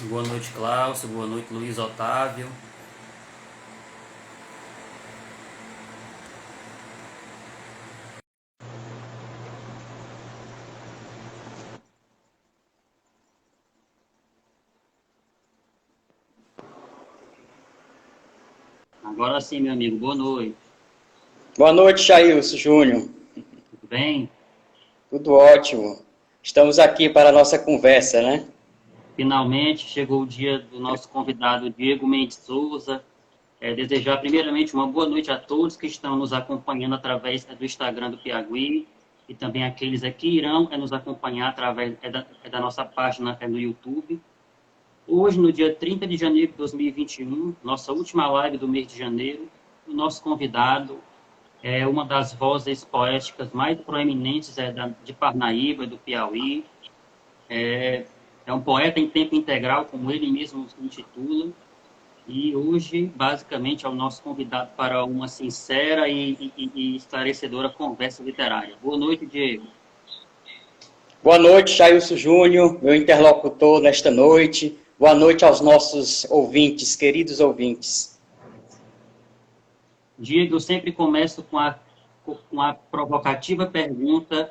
Boa noite, Cláudio. Boa noite, Luiz Otávio. Agora sim, meu amigo. Boa noite. Boa noite, Jailson Júnior. Tudo bem? Tudo ótimo. Estamos aqui para a nossa conversa, né? Finalmente chegou o dia do nosso convidado Diego Mendes Souza. Desejar primeiramente uma boa noite a todos que estão nos acompanhando através do Instagram do Piauí e também aqueles que irão nos acompanhar através da nossa página no YouTube. Hoje, no dia 30 de janeiro de 2021, nossa última live do mês de janeiro, o nosso convidado é uma das vozes poéticas mais proeminentes de Parnaíba, do Piauí. É um poeta em tempo integral, como ele mesmo se intitula, e hoje, basicamente, é o nosso convidado para uma sincera e esclarecedora conversa literária. Boa noite, Diego. Boa noite, Jailson Júnior, meu interlocutor nesta noite. Boa noite aos nossos ouvintes, queridos ouvintes. Diego, eu sempre começo com a provocativa pergunta,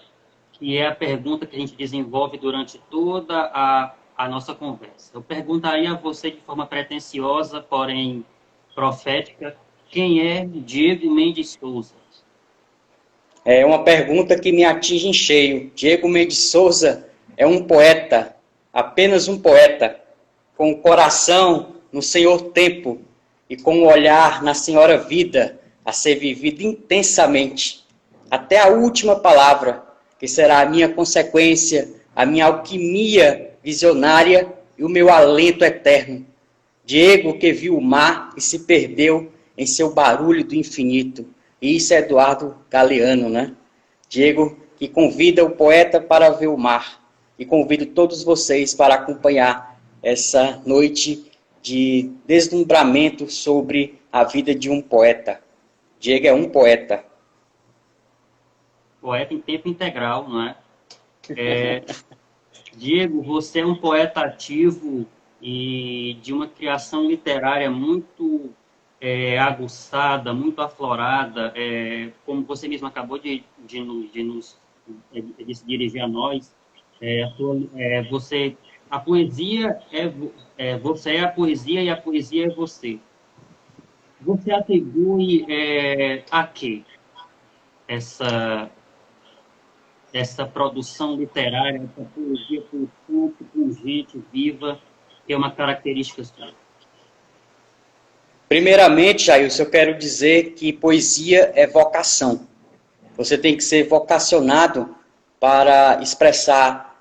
que é a pergunta que a gente desenvolve durante toda a nossa conversa. Eu perguntaria a você de forma pretensiosa, porém profética, quem é Diego Mendes Souza? É uma pergunta que me atinge em cheio. Diego Mendes Souza é um poeta, apenas um poeta, com o coração no Senhor Tempo e com o olhar na Senhora Vida, a ser vivido intensamente, até a última palavra, que será a minha consequência, a minha alquimia visionária e o meu alento eterno. Diego que viu o mar e se perdeu em seu barulho do infinito. E isso é Eduardo Galeano, né? Diego que convida o poeta para ver o mar. E convido todos vocês para acompanhar essa noite de deslumbramento sobre a vida de um poeta. Diego é um poeta. Poeta em tempo integral, não é? Diego, você é um poeta ativo e de uma criação literária muito aguçada, muito aflorada, como você mesmo acabou de se dirigir a nós. A poesia você é a poesia e a poesia é você. Você atribui a quê essa essa produção literária, essa poesia pulsante, pungente, viva, que é uma característica sua? Primeiramente, Jailson, eu quero dizer que poesia é vocação. Você tem que ser vocacionado para expressar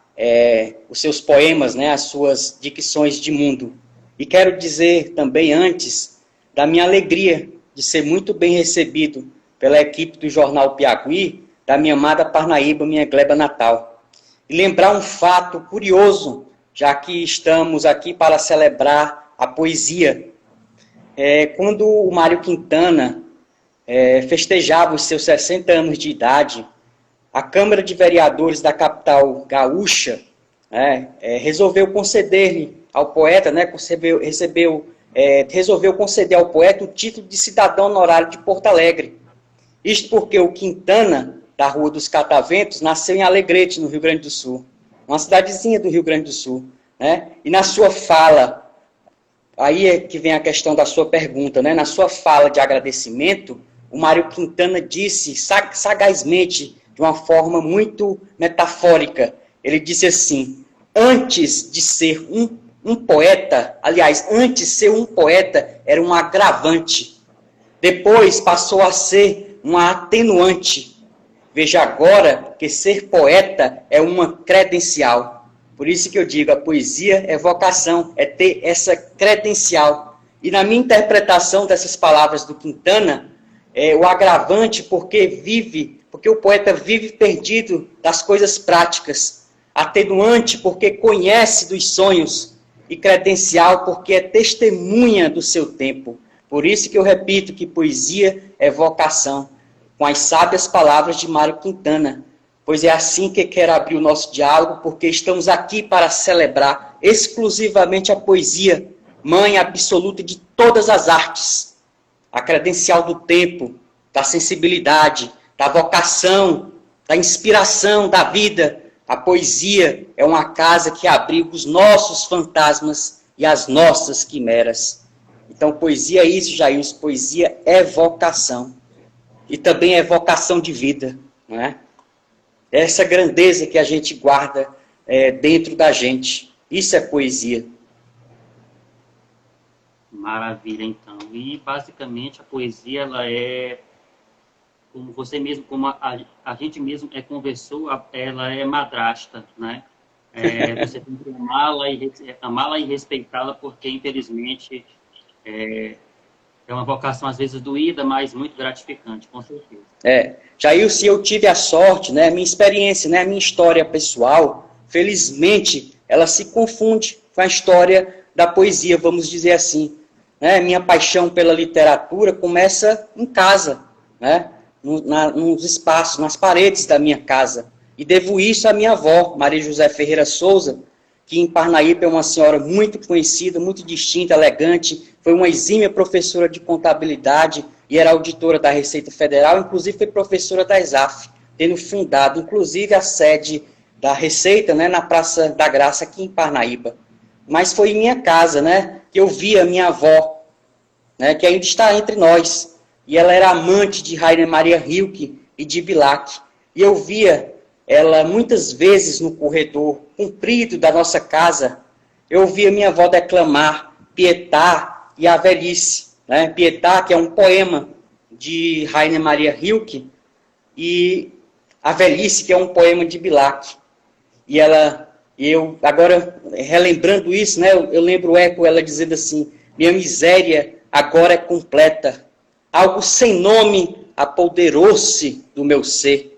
os seus poemas, né, as suas dicções de mundo. E quero dizer também antes da minha alegria de ser muito bem recebido pela equipe do Jornal Piauí, da minha amada Parnaíba, minha gleba natal. E lembrar um fato curioso, já que estamos aqui para celebrar a poesia. Quando o Mário Quintana festejava os seus 60 anos de idade, a Câmara de Vereadores da capital gaúcha resolveu conceder-lhe ao poeta, resolveu conceder ao poeta o título de cidadão honorário de Porto Alegre. Isto porque o Quintana, da Rua dos Cataventos, nasceu em Alegrete, no Rio Grande do Sul, uma cidadezinha do Rio Grande do Sul. Né? E na sua fala, aí é que vem a questão da sua pergunta, né? Na sua fala de agradecimento, o Mário Quintana disse sagazmente, de uma forma muito metafórica, ele disse assim: antes de ser um poeta, aliás, antes de ser um poeta era um agravante, depois passou a ser uma atenuante. Veja agora que ser poeta é uma credencial. Por isso que eu digo, a poesia é vocação, é ter essa credencial. E na minha interpretação dessas palavras do Quintana, o agravante porque o poeta vive perdido das coisas práticas. Atenuante porque conhece dos sonhos. E credencial porque é testemunha do seu tempo. Por isso que eu repito que poesia é vocação. Com as sábias palavras de Mário Quintana. pois é assim que quero abrir o nosso diálogo, porque estamos aqui para celebrar exclusivamente a poesia, mãe absoluta de todas as artes, a credencial do tempo, da sensibilidade, da vocação, da inspiração, da vida. A poesia é uma casa que abriga os nossos fantasmas e as nossas quimeras. Então, poesia é isso, Jailson. Poesia é vocação. E também é vocação de vida, não é? Essa grandeza que a gente guarda dentro da gente. Isso é poesia. Maravilha, então. E, basicamente, a poesia, ela é, como você mesmo, como a gente mesmo conversou, ela é madrasta, né? Você tem que amá-la e respeitá-la, porque, infelizmente, é uma vocação, às vezes, doída, mas muito gratificante, com certeza. Jailson, eu tive a sorte, né, minha experiência, né, minha história pessoal, felizmente, ela se confunde com a história da poesia, vamos dizer assim. Né? Minha paixão pela literatura começa em casa, né? Nos espaços, nas paredes da minha casa. E devo isso à minha avó, Maria José Ferreira Souza, que em Parnaíba é uma senhora muito conhecida, muito distinta, elegante, foi uma exímia professora de contabilidade e era auditora da Receita Federal, inclusive foi professora da ESAF, tendo fundado, inclusive, a sede da Receita, né, na Praça da Graça, aqui em Parnaíba. Mas foi em minha casa, né, que eu via minha avó, né, que ainda está entre nós, e ela era amante de Rainer Maria Rilke e de Bilac, e eu via ela muitas vezes no corredor comprido da nossa casa, eu ouvia minha avó declamar Pietà e a Velhice, né? Pietà, que é um poema de Rainer Maria Rilke, e a Velhice, que é um poema de Bilac. E eu agora, relembrando isso, né, eu lembro o eco, ela dizendo assim, minha miséria agora é completa, algo sem nome apoderou-se do meu ser,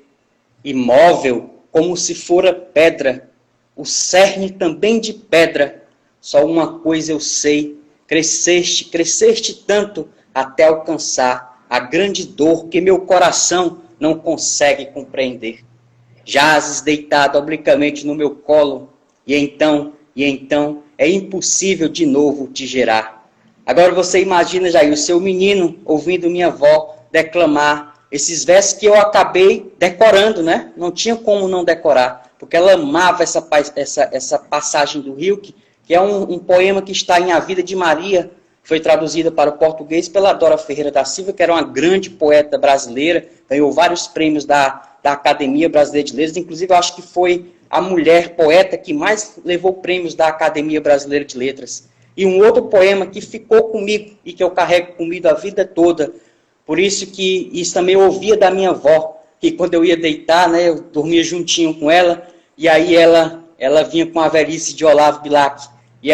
imóvel, como se fora pedra, o cerne também de pedra, só uma coisa eu sei, cresceste tanto até alcançar a grande dor que meu coração não consegue compreender. Jazes deitado obliquamente no meu colo, e então é impossível de novo te gerar. Agora você imagina, Jair, o seu menino ouvindo minha avó declamar esses versos que eu acabei decorando, né? Não tinha como não decorar, porque ela amava essa passagem do Rilke, que é um poema que está em A Vida de Maria, foi traduzida para o português pela Dora Ferreira da Silva, que era uma grande poeta brasileira, ganhou vários prêmios da Academia Brasileira de Letras, inclusive eu acho que foi a mulher poeta que mais levou prêmios da Academia Brasileira de Letras. E um outro poema que ficou comigo e que eu carrego comigo a vida toda, por isso que isso também eu ouvia da minha avó, que quando eu ia deitar, né, eu dormia juntinho com ela, e aí ela vinha com a velhice de Olavo Bilac, e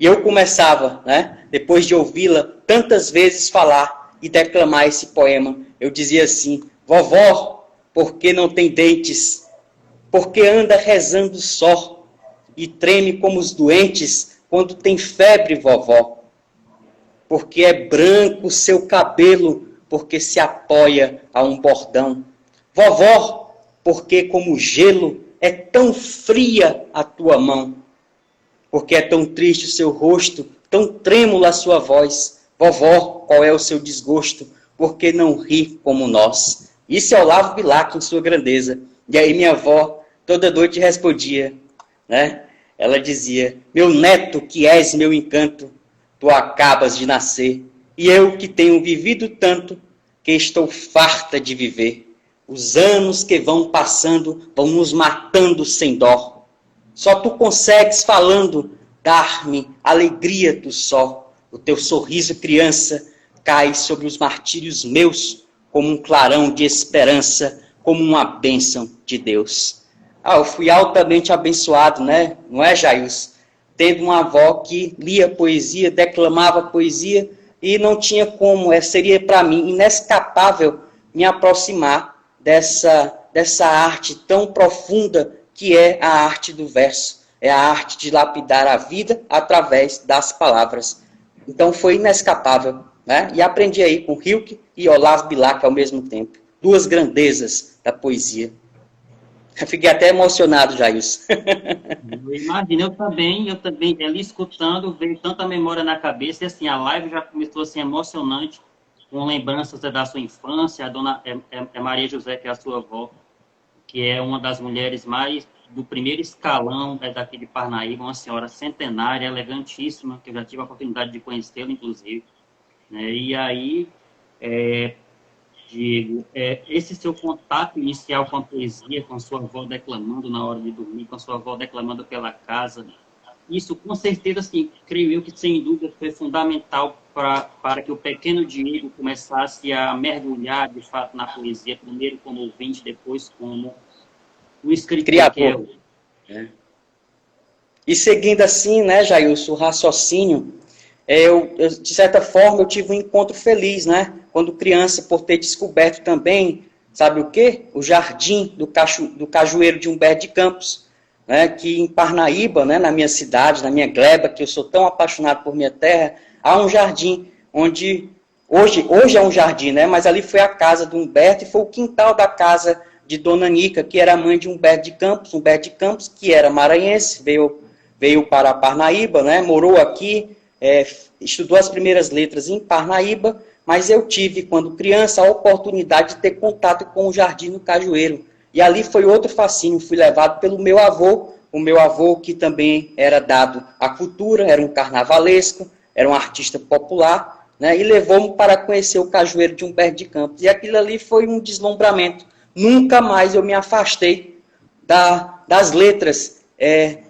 eu começava, né, depois de ouvi-la tantas vezes falar e declamar esse poema, eu dizia assim, vovó, por que não tem dentes? Por que anda rezando só? E treme como os doentes quando tem febre, vovó? Porque é branco o seu cabelo, porque se apoia a um bordão. Vovó, porque como gelo é tão fria a tua mão. Porque é tão triste o seu rosto, tão trêmula a sua voz. Vovó, qual é o seu desgosto? Porque não ri como nós. Isso é Olavo Bilac em sua grandeza. E aí minha avó, toda noite respondia, né? Ela dizia, meu neto, que és meu encanto, tu acabas de nascer, e eu que tenho vivido tanto, que estou farta de viver. Os anos que vão passando, vão nos matando sem dó. Só tu consegues, falando, dar-me alegria tu só. O teu sorriso, criança, cai sobre os martírios meus, como um clarão de esperança, como uma bênção de Deus. Eu fui altamente abençoado, né? Não é, Jailson? Tendo uma avó que lia poesia, declamava poesia, e não tinha como, seria para mim inescapável me aproximar dessa arte tão profunda que é a arte do verso, é a arte de lapidar a vida através das palavras. Então foi inescapável, né? E aprendi aí com Rilke e Olavo Bilac ao mesmo tempo, duas grandezas da poesia. Eu fiquei até emocionado já isso. Eu imagino, eu também, ali escutando, veio tanta memória na cabeça, e assim, a live já começou assim, emocionante, com lembranças da sua infância, a dona Maria José, que é a sua avó, que é uma das mulheres mais do primeiro escalão daqui de Parnaíba, uma senhora centenária, elegantíssima, que eu já tive a oportunidade de conhecê-la, inclusive, né? E aí, Diego, esse seu contato inicial com a poesia, com a sua avó declamando na hora de dormir, com a sua avó declamando pela casa, isso com certeza, assim, creio eu que sem dúvida foi fundamental para que o pequeno Diego começasse a mergulhar de fato na poesia, primeiro como ouvinte, depois como o escritor que é Criador. hoje. E seguindo assim, né, Jailson, o raciocínio, de certa forma, eu tive um encontro feliz, né? Quando criança, por ter descoberto também, sabe o quê? O jardim do Cajueiro de Humberto de Campos, né? Que em Parnaíba, né, na minha cidade, na minha gleba, que eu sou tão apaixonado por minha terra, há um jardim onde, hoje é um jardim, né? Mas ali foi a casa do Humberto e foi o quintal da casa de Dona Nica, que era mãe de Humberto de Campos, que era maranhense, veio para Parnaíba, né? Morou aqui, estudou as primeiras letras em Parnaíba, mas eu tive, quando criança, a oportunidade de ter contato com o Jardim do Cajueiro. E ali foi outro fascínio, fui levado pelo meu avô, o meu avô que também era dado à cultura, era um carnavalesco, era um artista popular, né, e levou-me para conhecer o Cajueiro de Humberto de Campos. E aquilo ali foi um deslumbramento. Nunca mais eu me afastei das letras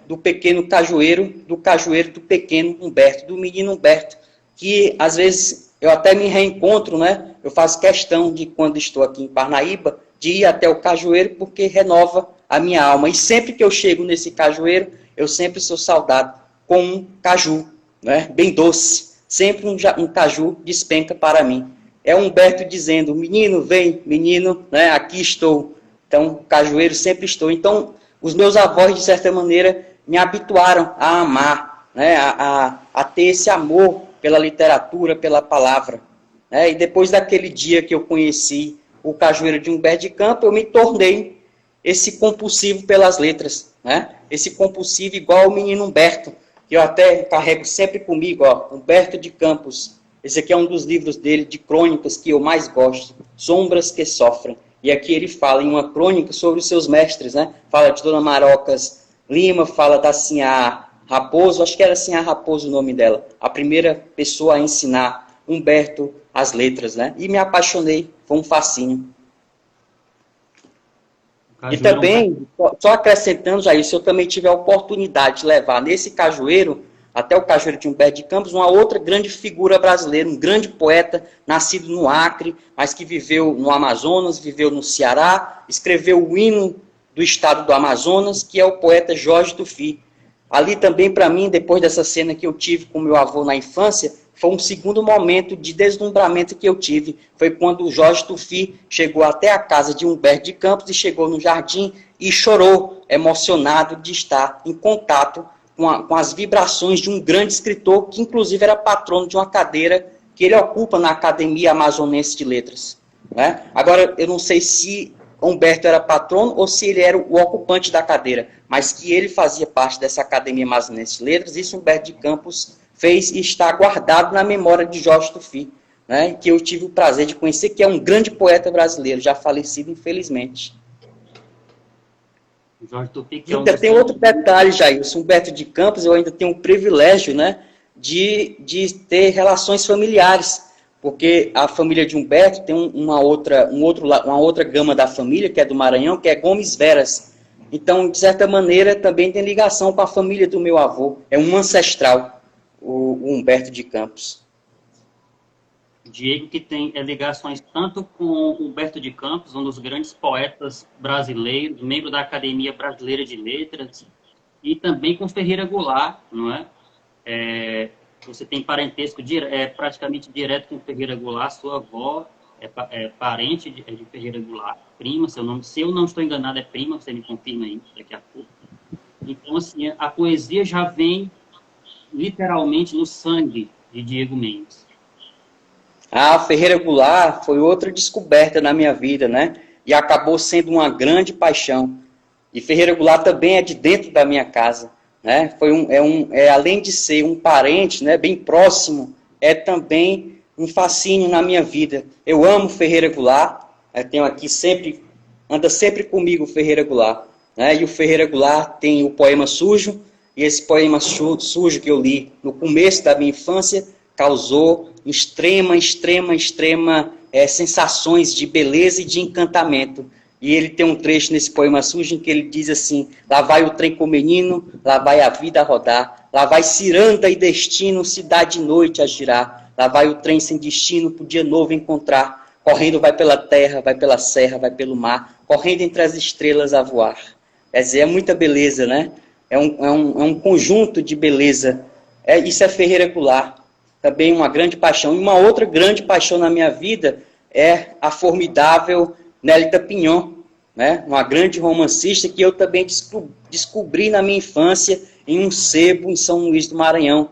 do pequeno Cajueiro, do Cajueiro do pequeno Humberto, do menino Humberto, que às vezes eu até me reencontro, né? Eu faço questão de, quando estou aqui em Parnaíba, de ir até o Cajueiro, porque renova a minha alma. E sempre que eu chego nesse Cajueiro, eu sempre sou saudado com um caju, né? Bem doce. Sempre um caju despenca para mim. É Humberto dizendo, menino, vem, menino, né? Aqui estou. Então, Cajueiro sempre estou. Então, os meus avós, de certa maneira, me habituaram a amar, né? a ter esse amor pela literatura, pela palavra. Né? E depois daquele dia que eu conheci o Cajueiro de Humberto de Campos, eu me tornei esse compulsivo pelas letras. Né? Esse compulsivo igual ao menino Humberto, que eu até carrego sempre comigo, ó, Humberto de Campos. Esse aqui é um dos livros dele, de crônicas, que eu mais gosto, Sombras que Sofrem. E aqui ele fala em uma crônica sobre os seus mestres, né? Fala de Dona Marocas Lima, fala da Sinhá Raposo, acho que era Sinhá Raposo o nome dela, a primeira pessoa a ensinar Humberto as letras, né? E me apaixonei, foi um fascínio. E também, só acrescentando já isso, eu também tive a oportunidade de levar nesse cajueiro, até o Cajueiro de Humberto de Campos, uma outra grande figura brasileira, um grande poeta, nascido no Acre, mas que viveu no Amazonas, viveu no Ceará, escreveu o hino do estado do Amazonas, que é o poeta Jorge Tufi. Ali também, para mim, depois dessa cena que eu tive com meu avô na infância, foi um segundo momento de deslumbramento que eu tive. Foi quando o Jorge Tufi chegou até a casa de Humberto de Campos e chegou no jardim e chorou, emocionado de estar em contato com as vibrações de um grande escritor, que inclusive era patrono de uma cadeira que ele ocupa na Academia Amazonense de Letras. Né? Agora, eu não sei se Humberto era patrono ou se ele era o ocupante da cadeira, mas que ele fazia parte dessa Academia Amazonense de Letras, isso Humberto de Campos fez e está guardado na memória de Jorge Tufi, né? Que eu tive o prazer de conhecer, que é um grande poeta brasileiro, já falecido, infelizmente. Jorge Tupi, que ainda tem outro detalhe, Jailson. Humberto de Campos, eu ainda tenho o privilégio, né, de ter relações familiares, porque a família de Humberto tem uma outra gama da família, que é do Maranhão, que é Gomes Veras. Então, de certa maneira, também tem ligação com a família do meu avô. É um ancestral, o Humberto de Campos. Diego, que tem ligações tanto com Humberto de Campos, um dos grandes poetas brasileiros, membro da Academia Brasileira de Letras, e também com Ferreira Goulart, não é? Você tem parentesco praticamente direto com Ferreira Goulart, sua avó é parente de Ferreira Goulart, prima, se eu não estou enganado, é prima, você me confirma aí daqui a pouco. Então, assim, a poesia já vem literalmente no sangue de Diego Mendes. A Ferreira Goulart foi outra descoberta na minha vida, né? E acabou sendo uma grande paixão. E Ferreira Goulart também é de dentro da minha casa, né? Além de ser um parente, né, bem próximo, é também um fascínio na minha vida. Eu amo Ferreira Goulart, tenho aqui sempre, anda sempre comigo o Ferreira Goulart, né? E o Ferreira Goulart tem o poema Sujo, e esse poema sujo que eu li no começo da minha infância causou extrema sensações de beleza e de encantamento. E ele tem um trecho nesse poema sujo em que ele diz assim: lá vai o trem com o menino, lá vai a vida a rodar, lá vai ciranda e destino, cidade e noite a girar, lá vai o trem sem destino, pro dia novo encontrar, correndo vai pela terra, vai pela serra, vai pelo mar, correndo entre as estrelas a voar. Quer dizer, é muita beleza, né? É um conjunto de beleza. Isso é Ferreira Goulart. Também uma grande paixão. E uma outra grande paixão na minha vida é a formidável Nélida Pinhon, né? Uma grande romancista que eu também descobri na minha infância em um sebo em São Luís do Maranhão.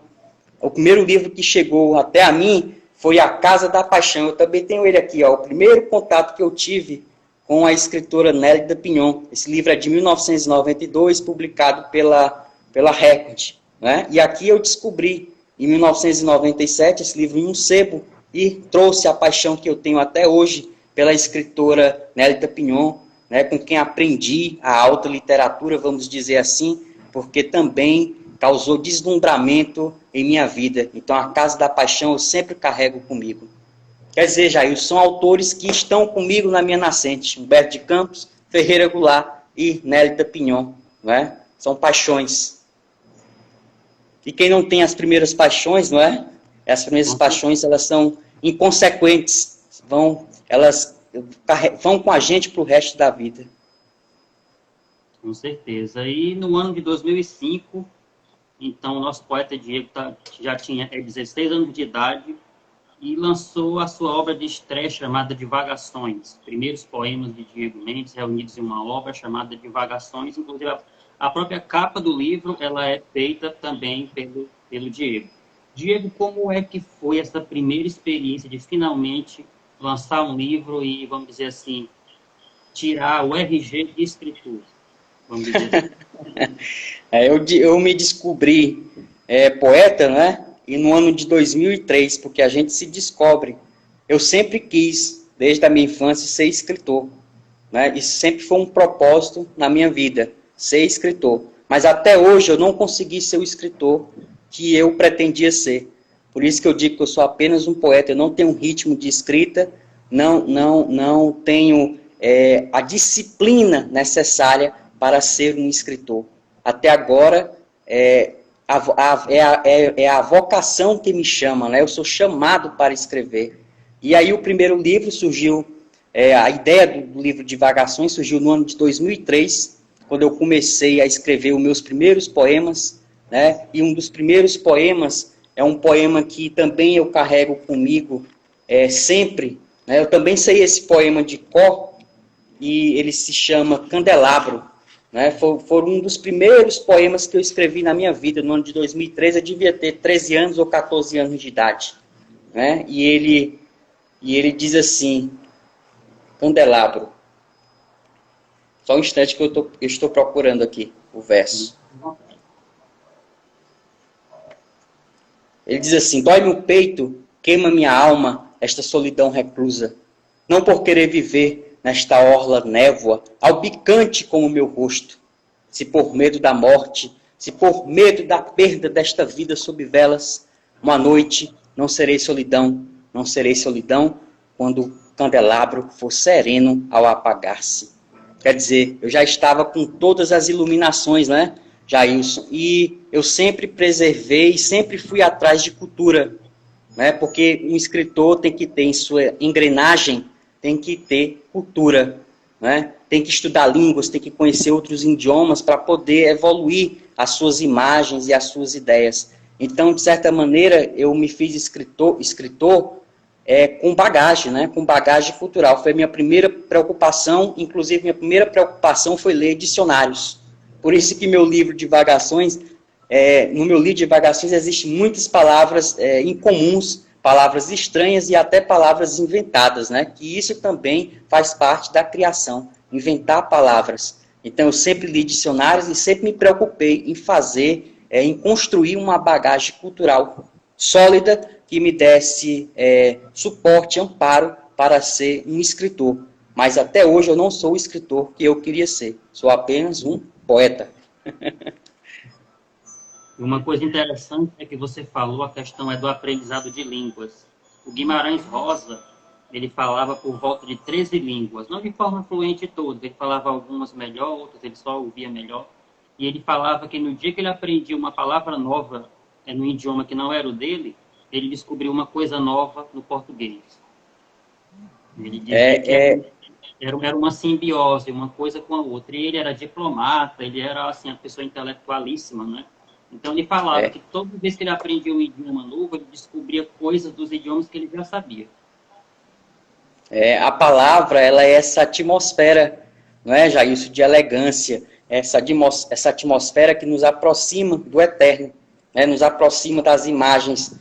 O primeiro livro que chegou até a mim foi A Casa da Paixão. Eu também tenho ele aqui, ó, o primeiro contato que eu tive com a escritora Nélida Pinhon. Esse livro é de 1992, publicado pela Record, né? E aqui eu descobri, em 1997, esse livro em um sebo, e trouxe a paixão que eu tenho até hoje pela escritora Nélida Pinhon, né, com quem aprendi a alta literatura, vamos dizer assim, porque também causou deslumbramento em minha vida. Então, A Casa da Paixão eu sempre carrego comigo. Quer dizer, Jair, são autores que estão comigo na minha nascente. Humberto de Campos, Ferreira Goulart e Nélida Pinhon, não é? São paixões. E quem não tem as primeiras paixões, não é? As primeiras paixões, elas são inconsequentes. Elas vão com a gente para o resto da vida. Com certeza. E no ano de 2005, então, o nosso poeta Diego já tinha 16 anos de idade e lançou a sua obra de estreia chamada Divagações. Primeiros poemas de Diego Mendes reunidos em uma obra chamada Divagações. Inclusive, a própria capa do livro ela é feita também pelo Diego. Diego, como é que foi essa primeira experiência de finalmente lançar um livro e, vamos dizer assim, tirar o RG de escritor? Vamos dizer assim. Eu me descobri poeta, né? E no ano de 2003, porque a gente se descobre. Eu sempre quis, desde a minha infância, ser escritor, né? Isso sempre foi um propósito na minha vida, ser escritor. Mas até hoje eu não consegui ser o escritor que eu pretendia ser. Por isso que eu digo que eu sou apenas um poeta. Eu não tenho um ritmo de escrita, não tenho a disciplina necessária para ser um escritor. Até agora, é a vocação que me chama, né? Eu sou chamado para escrever. E aí o primeiro livro surgiu, a ideia do livro Divagações surgiu no ano de 2003, quando eu comecei a escrever os meus primeiros poemas, né? E um dos primeiros poemas é um poema que também eu carrego comigo sempre, né? Eu também sei esse poema de cor, e ele se chama Candelabro, né? Foi um dos primeiros poemas que eu escrevi na minha vida, no ano de 2003, eu devia ter 13 anos ou 14 anos de idade, né? E ele diz assim, Candelabro. Só um instante que eu estou procurando aqui o verso. Ele diz assim: dói-me o peito, queima minha alma, esta solidão reclusa. Não por querer viver nesta orla névoa, albicante como meu rosto. Se por medo da morte, se por medo da perda desta vida sob velas, uma noite não serei solidão, quando o candelabro for sereno ao apagar-se. Quer dizer, eu já estava com todas as iluminações, né, Jailson? E eu sempre preservei, sempre fui atrás de cultura, né? Porque um escritor tem que ter em sua engrenagem, tem que ter cultura, né? Tem que estudar línguas, tem que conhecer outros idiomas para poder evoluir as suas imagens e as suas ideias. Então, de certa maneira, eu me fiz escritor com bagagem, né? Com bagagem cultural. Foi a minha primeira preocupação, inclusive minha primeira preocupação foi ler dicionários. Por isso que meu livro Divagações, no meu livro Divagações existem muitas palavras incomuns, palavras estranhas e até palavras inventadas, né? Que isso também faz parte da criação, inventar palavras. Então, eu sempre li dicionários e sempre me preocupei em fazer, em construir uma bagagem cultural sólida que me desse suporte, amparo para ser um escritor. Mas até hoje eu não sou o escritor que eu queria ser. Sou apenas um poeta. Uma coisa interessante é que você falou, a questão é do aprendizado de línguas. O Guimarães Rosa, ele falava por volta de 13 línguas, não de forma fluente todas, ele falava algumas melhor, outras ele só ouvia melhor. E ele falava que no dia que ele aprendia uma palavra nova no idioma que não era o dele, ele descobriu uma coisa nova no português. Ele dizia que era uma simbiose, uma coisa com a outra. E ele era diplomata, ele era assim, uma pessoa intelectualíssima, né? Então ele falava que toda vez que ele aprendia um idioma novo, ele descobria coisas dos idiomas que ele já sabia. A palavra, ela é essa atmosfera, não é, Jailson, de elegância, essa atmosfera que nos aproxima do eterno, né, nos aproxima das imagens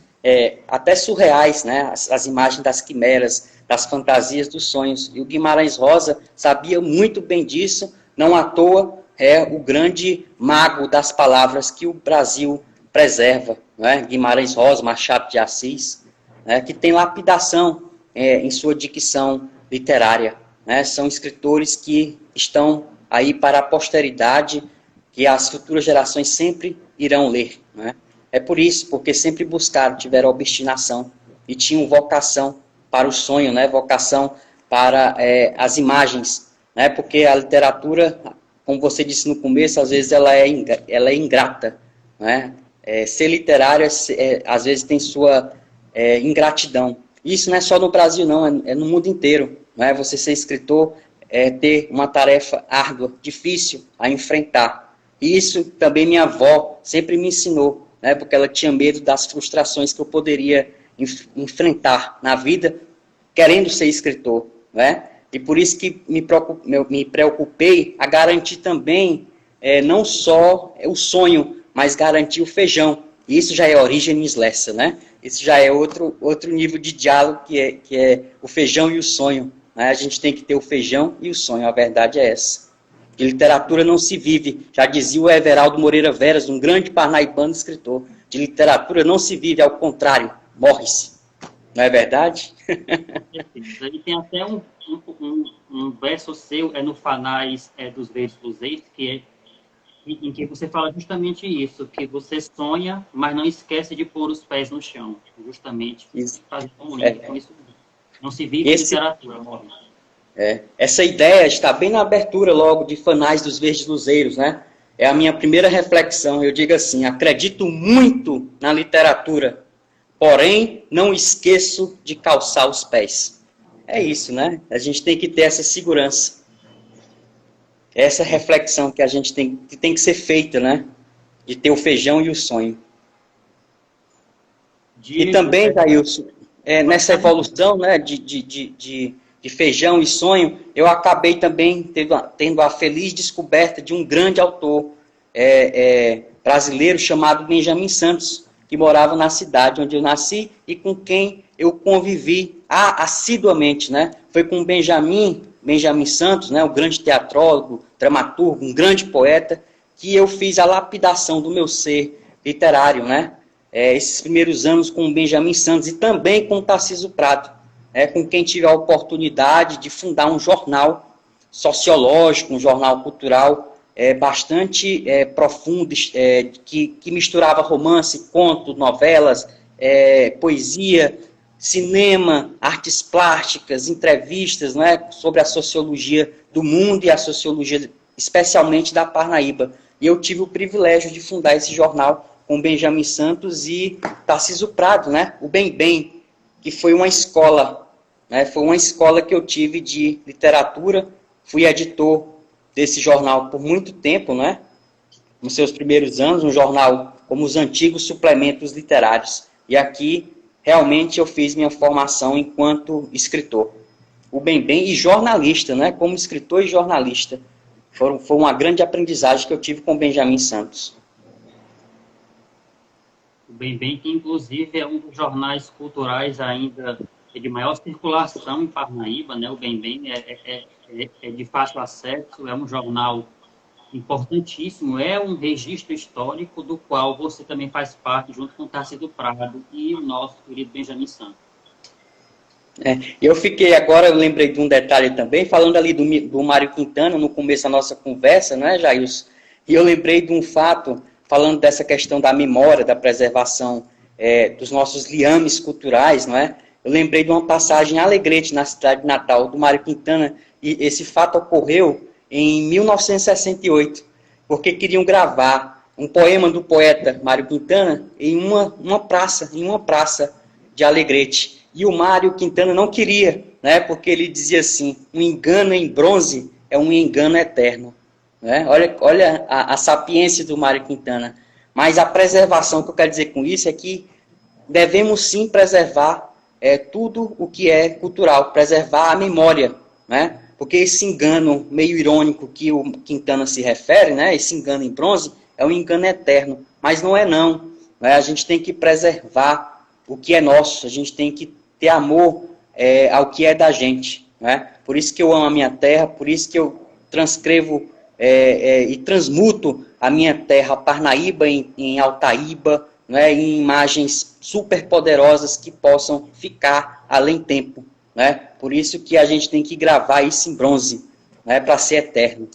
até surreais, né, as imagens das quimeras, das fantasias, dos sonhos. E o Guimarães Rosa sabia muito bem disso, não à toa é o grande mago das palavras que o Brasil preserva, né, Guimarães Rosa, Machado de Assis, né, que tem lapidação em sua dicção literária, né? São escritores que estão aí para a posteridade, que as futuras gerações sempre irão ler, né? É por isso, porque sempre buscaram, tiveram obstinação e tinham vocação para o sonho, né? Vocação para as imagens, né? Porque a literatura, como você disse no começo, às vezes ela é ingrata, né? Ser literário às vezes tem sua ingratidão. Isso não é só no Brasil, não, é no mundo inteiro. Não é? Você ser escritor é ter uma tarefa árdua, difícil a enfrentar. E isso também minha avó sempre me ensinou, né? Porque ela tinha medo das frustrações que eu poderia enfrentar na vida querendo ser escritor. Né? E por isso que me preocupei a garantir também não só o sonho, mas garantir o feijão. E isso já é origem Slessa, né? Isso já é outro nível de diálogo, que é o feijão e o sonho. Né? A gente tem que ter o feijão e o sonho, a verdade é essa. De literatura não se vive, já dizia o Everaldo Moreira Veras, um grande parnaibano escritor. De literatura não se vive, ao contrário, morre-se. Não é verdade? E tem até um verso seu, no Fanais dos Verdes Luzeiros, em que você fala justamente isso, que você sonha, mas não esquece de pôr os pés no chão. Justamente fazer um link com isso. Não se vive literatura, morre. Essa ideia está bem na abertura logo de Fanais dos Verdes Luzeiros, né? É a minha primeira reflexão. Eu digo assim: acredito muito na literatura, porém não esqueço de calçar os pés. É isso, né? A gente tem que ter essa segurança. Essa reflexão que a gente tem que ser feita, né? De ter o feijão e o sonho. E também, Jailson, nessa evolução, né, de feijão e sonho, eu acabei também tendo a feliz descoberta de um grande autor brasileiro chamado Benjamin Santos, que morava na cidade onde eu nasci e com quem eu convivi assiduamente, né? Foi com Benjamin Santos, né, o grande teatrólogo, dramaturgo, um grande poeta, que eu fiz a lapidação do meu ser literário, né? Esses primeiros anos com o Benjamin Santos e também com o Tarcísio Prado, com quem tive a oportunidade de fundar um jornal sociológico, um jornal cultural bastante profundo, que misturava romance, conto, novelas, poesia, cinema, artes plásticas, entrevistas, né, sobre a sociologia do mundo e a sociologia especialmente da Parnaíba. E eu tive o privilégio de fundar esse jornal com Benjamin Santos e Tarcísio Prado, né, o Bem Bem, que foi uma escola, né, foi uma escola que eu tive de literatura. Fui editor desse jornal por muito tempo, né, nos seus primeiros anos, um jornal como os antigos suplementos literários. E aqui, realmente, eu fiz minha formação enquanto escritor. O Bem Bem e jornalista, né, como escritor e jornalista. Foi uma grande aprendizagem que eu tive com Benjamin Santos. O Bem Bem, que inclusive é um dos jornais culturais ainda de maior circulação em Parnaíba, né? O Bem Bem é de fácil acesso, é um jornal importantíssimo, é um registro histórico do qual você também faz parte, junto com o Tarcísio Prado e o nosso querido Benjamin Santos. Eu fiquei agora, eu lembrei de um detalhe também, falando ali do Mário Quintana, no começo da nossa conversa, não é, Jailson? E eu lembrei de um fato, falando dessa questão da memória, da preservação dos nossos liames culturais, não é? Eu lembrei de uma passagem em Alegrete, na cidade natal do Mário Quintana, e esse fato ocorreu em 1968, porque queriam gravar um poema do poeta Mário Quintana em uma praça de Alegrete. E o Mário Quintana não queria, né, porque ele dizia assim, um engano em bronze é um engano eterno. Né? Olha a sapiência do Mário Quintana. Mas a preservação, que eu quero dizer com isso, é que devemos sim preservar tudo o que é cultural, preservar a memória, né? Porque esse engano meio irônico que o Quintana se refere, né, esse engano em bronze, é um engano eterno, mas não é não. Né? A gente tem que preservar o que é nosso, a gente tem que ter amor ao que é da gente. Né? Por isso que eu amo a minha terra, por isso que eu transcrevo e transmuto a minha terra Parnaíba em Altaíba, né, em imagens super poderosas que possam ficar além tempo. Né? Por isso que a gente tem que gravar isso em bronze, né, para ser eterno.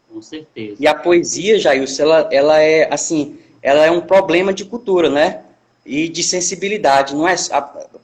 Com certeza. E a poesia, Jailson, ela é assim, ela é um problema de cultura, né? E de sensibilidade. Não é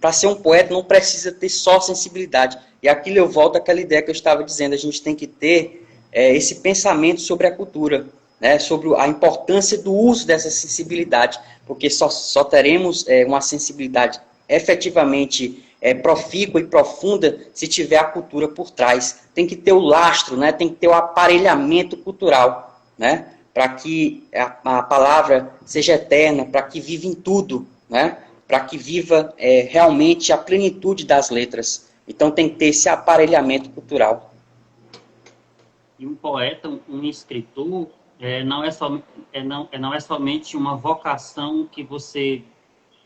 para ser um poeta não precisa ter só sensibilidade. E aquilo eu volto àquela ideia que eu estava dizendo. A gente tem que ter esse pensamento sobre a cultura, né? Sobre a importância do uso dessa sensibilidade, porque só teremos uma sensibilidade efetivamente profícua e profunda se tiver a cultura por trás. Tem que ter o lastro, né? Tem que ter o aparelhamento cultural, né? Para que a palavra seja eterna, para que viva em tudo, né? Para que viva realmente a plenitude das letras. Então tem que ter esse aparelhamento cultural. E um poeta, um escritor, não é somente uma vocação que você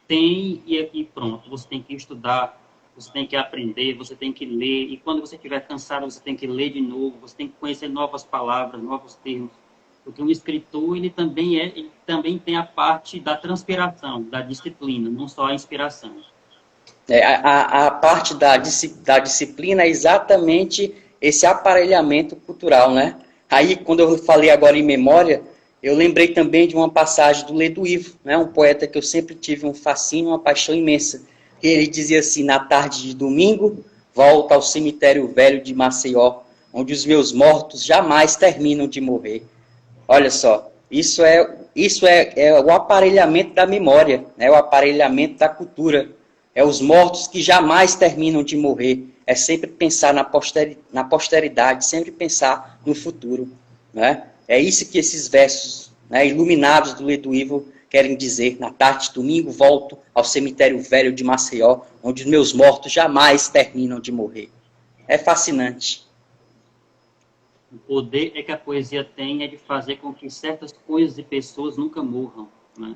tem e pronto. Você tem que estudar, você tem que aprender, você tem que ler. E quando você estiver cansado, você tem que ler de novo, você tem que conhecer novas palavras, novos termos. Porque um escritor, ele também tem a parte da transpiração, da disciplina, não só a inspiração. A parte da disciplina é exatamente esse aparelhamento cultural, né? Aí, quando eu falei agora em memória, eu lembrei também de uma passagem do Ledo Ivo, né? Um poeta que eu sempre tive um fascínio, uma paixão imensa. Ele dizia assim, na tarde de domingo, volta ao cemitério velho de Maceió, onde os meus mortos jamais terminam de morrer. Olha só, isso é o aparelhamento da memória, né? O aparelhamento da cultura. É os mortos que jamais terminam de morrer. É sempre pensar na posteridade, sempre pensar no futuro. Né? É isso que esses versos, né, iluminados do Ledo Ivo querem dizer. Na tarde de domingo volto ao cemitério velho de Maceió, onde os meus mortos jamais terminam de morrer. É fascinante. O poder que a poesia tem é de fazer com que certas coisas e pessoas nunca morram, né?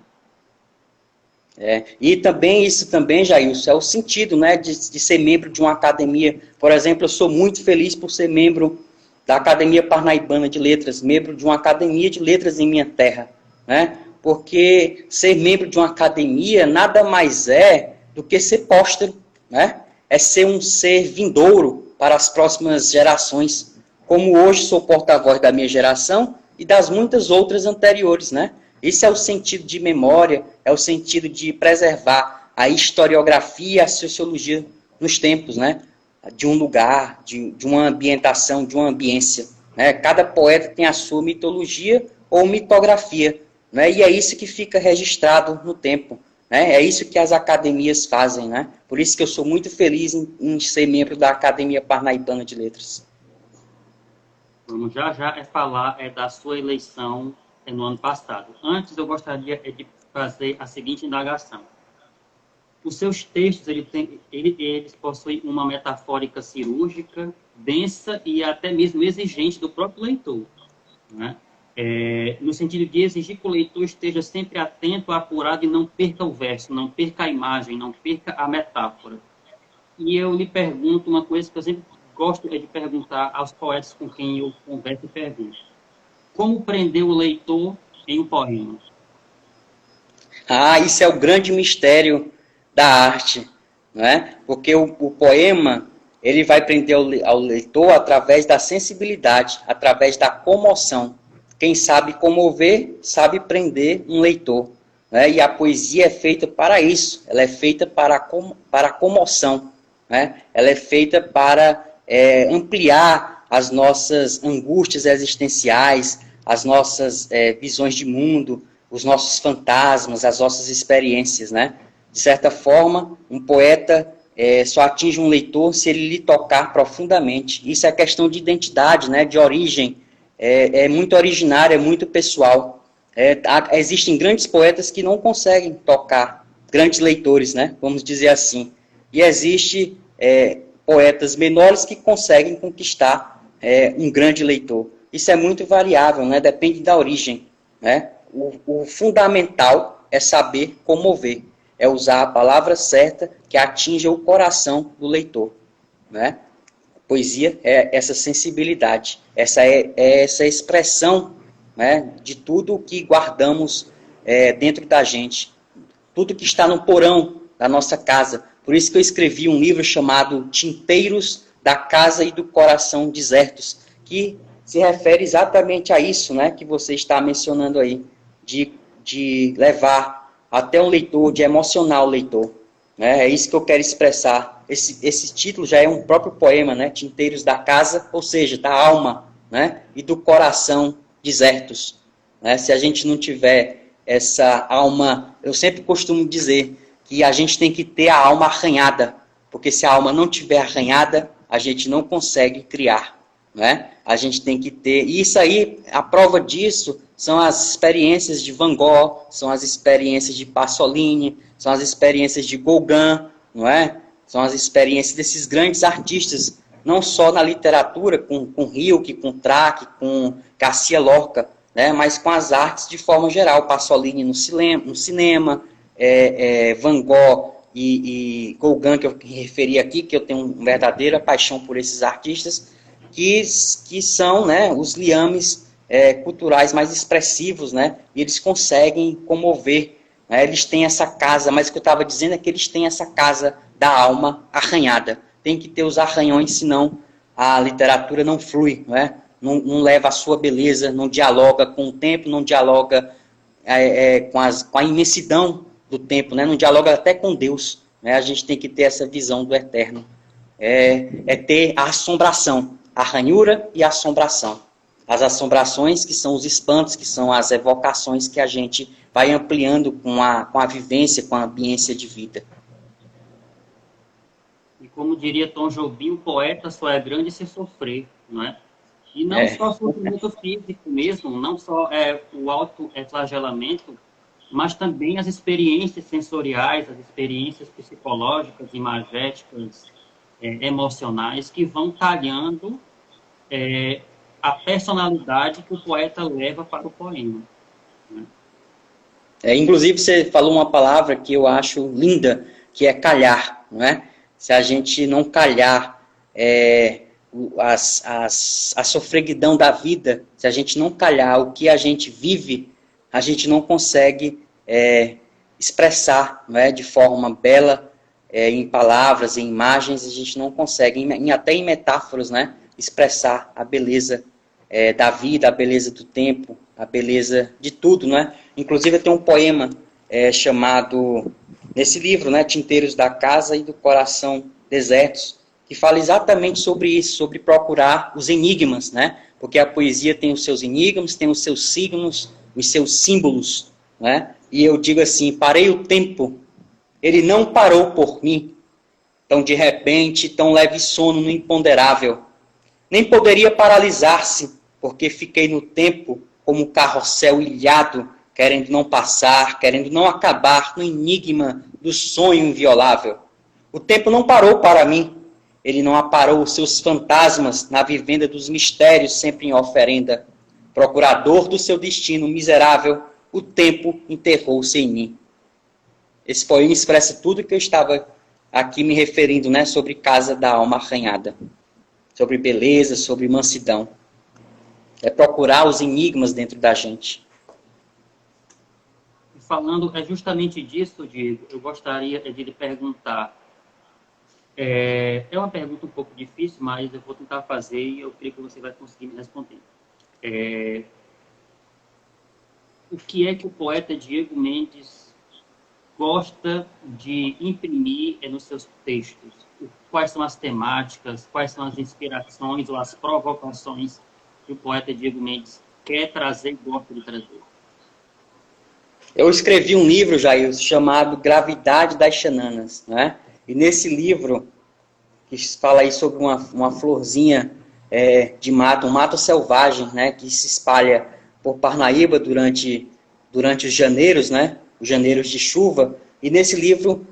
E também, isso também, Jailson, é o sentido, né, de ser membro de uma academia. Por exemplo, eu sou muito feliz por ser membro da Academia Parnaibana de Letras, membro de uma academia de letras em minha terra, né? Porque ser membro de uma academia nada mais é do que ser póstero, né? É ser um ser vindouro para as próximas gerações. Como hoje sou porta-voz da minha geração e das muitas outras anteriores, né? Esse é o sentido de memória, é o sentido de preservar a historiografia e a sociologia nos tempos, né? De um lugar, de uma ambientação, de uma ambiência. Né? Cada poeta tem a sua mitologia ou mitografia, né? E é isso que fica registrado no tempo. Né? É isso que as academias fazem. Né? Por isso que eu sou muito feliz em ser membro da Academia Parnaibana de Letras. Vamos já falar da sua eleição no ano passado. Antes, eu gostaria de fazer a seguinte indagação. Os seus textos, eles possuem uma metafórica cirúrgica, densa e até mesmo exigente do próprio leitor. Né? No sentido de exigir que o leitor esteja sempre atento, apurado e não perca o verso, não perca a imagem, não perca a metáfora. E eu lhe pergunto uma coisa que eu sempre gosto de perguntar aos poetas com quem eu converso e pergunto: como prender o leitor em um poema? Ah, isso é o grande mistério da arte, não é? Porque o poema, ele vai prender ao leitor através da sensibilidade, através da comoção. Quem sabe comover, sabe prender um leitor. Né? E a poesia é feita para isso, ela é feita para a comoção. Né? Ela é feita para ampliar as nossas angústias existenciais, as nossas visões de mundo, os nossos fantasmas, as nossas experiências, né? De certa forma, um poeta só atinge um leitor se ele lhe tocar profundamente. Isso é questão de identidade, né? De origem. É muito originário, é muito pessoal. Existem grandes poetas que não conseguem tocar grandes leitores, né? Vamos dizer assim. E existe poetas menores que conseguem conquistar um grande leitor. Isso é muito variável, né? Depende da origem, né? O fundamental é saber comover, é usar a palavra certa que atinja o coração do leitor. Né? Poesia é essa sensibilidade, essa expressão, né, de tudo o que guardamos dentro da gente, tudo que está no porão da nossa casa. Por isso que eu escrevi um livro chamado Tinteiros da Casa e do Coração Desertos, que se refere exatamente a isso, né, que você está mencionando aí. De levar até o leitor, de emocionar o leitor. Né? É isso que eu quero expressar. Esse título já é um próprio poema, né? Tinteiros da Casa, ou seja, da alma, né? E do coração desertos. Né? Se a gente não tiver essa alma, eu sempre costumo dizer que a gente tem que ter a alma arranhada, porque se a alma não tiver arranhada, a gente não consegue criar. Né? A gente tem que ter, e isso aí, a prova disso são as experiências de Van Gogh, são as experiências de Pasolini, são as experiências de Gauguin, não é? São as experiências desses grandes artistas, não só na literatura, com Rilke, com Traque, com Garcia Lorca, né? Mas com as artes de forma geral, Pasolini no cinema, Van Gogh e Gauguin, que eu referi aqui, que eu tenho uma verdadeira paixão por esses artistas, que são, né, os liames culturais mais expressivos, né, e eles conseguem comover, né, eles têm essa casa, mas o que eu estava dizendo é que eles têm essa casa da alma arranhada, tem que ter os arranhões, senão a literatura não flui, né, não leva a sua beleza, não dialoga com o tempo, não dialoga com a imensidão do tempo, né, não dialoga até com Deus, né, a gente tem que ter essa visão do eterno, ter a assombração, a ranhura e a assombração. As assombrações, que são os espantos, que são as evocações que a gente vai ampliando com a vivência, com a ambiência de vida. E como diria Tom Jobim, o poeta só é grande se sofrer, não é? E não só sofrimento físico mesmo, não só o autoflagelamento, mas também as experiências sensoriais, as experiências psicológicas, imagéticas, emocionais, que vão talhando a personalidade que o poeta leva para o poema. Né? Inclusive, você falou uma palavra que eu acho linda, que é calhar. Não é? Se a gente não calhar a sofreguidão da vida, se a gente não calhar o que a gente vive, a gente não consegue expressar, não é, de forma bela, em palavras, em imagens, a gente não consegue, até em metáforas, né, expressar a beleza da vida, a beleza do tempo, a beleza de tudo, né? Inclusive, tem um poema chamado, nesse livro, né, Tinteiros da Casa e do Coração Desertos, que fala exatamente sobre isso, sobre procurar os enigmas, né? Porque a poesia tem os seus enigmas, tem os seus signos, os seus símbolos, né? E eu digo assim, parei o tempo, ele não parou por mim, tão de repente, tão leve sono no imponderável. Nem poderia paralisar-se, porque fiquei no tempo como um carrossel ilhado, querendo não passar, querendo não acabar no enigma do sonho inviolável. O tempo não parou para mim, ele não aparou os seus fantasmas na vivenda dos mistérios sempre em oferenda. Procurador do seu destino miserável, o tempo enterrou-se em mim. Esse poema expressa tudo que eu estava aqui me referindo, né, sobre Casa da Alma Arranhada. sobre beleza, sobre mansidão. É procurar os enigmas dentro da gente. Falando justamente disso, Diego, eu gostaria de lhe perguntar. É uma pergunta um pouco difícil, mas eu vou tentar fazer e eu creio que você vai conseguir me responder. O que é que o poeta Diego Mendes gosta de imprimir nos seus textos? Quais são as temáticas, quais são as inspirações ou as provocações que o poeta Diego Mendes quer trazer e gosta de trazer? Eu escrevi um livro, Jair, chamado Gravidade das Xananas, né? E nesse livro, que fala aí sobre uma florzinha de mato, um mato selvagem, né? Que se espalha por Parnaíba durante os janeiros, né? Os janeiros de chuva. E nesse livro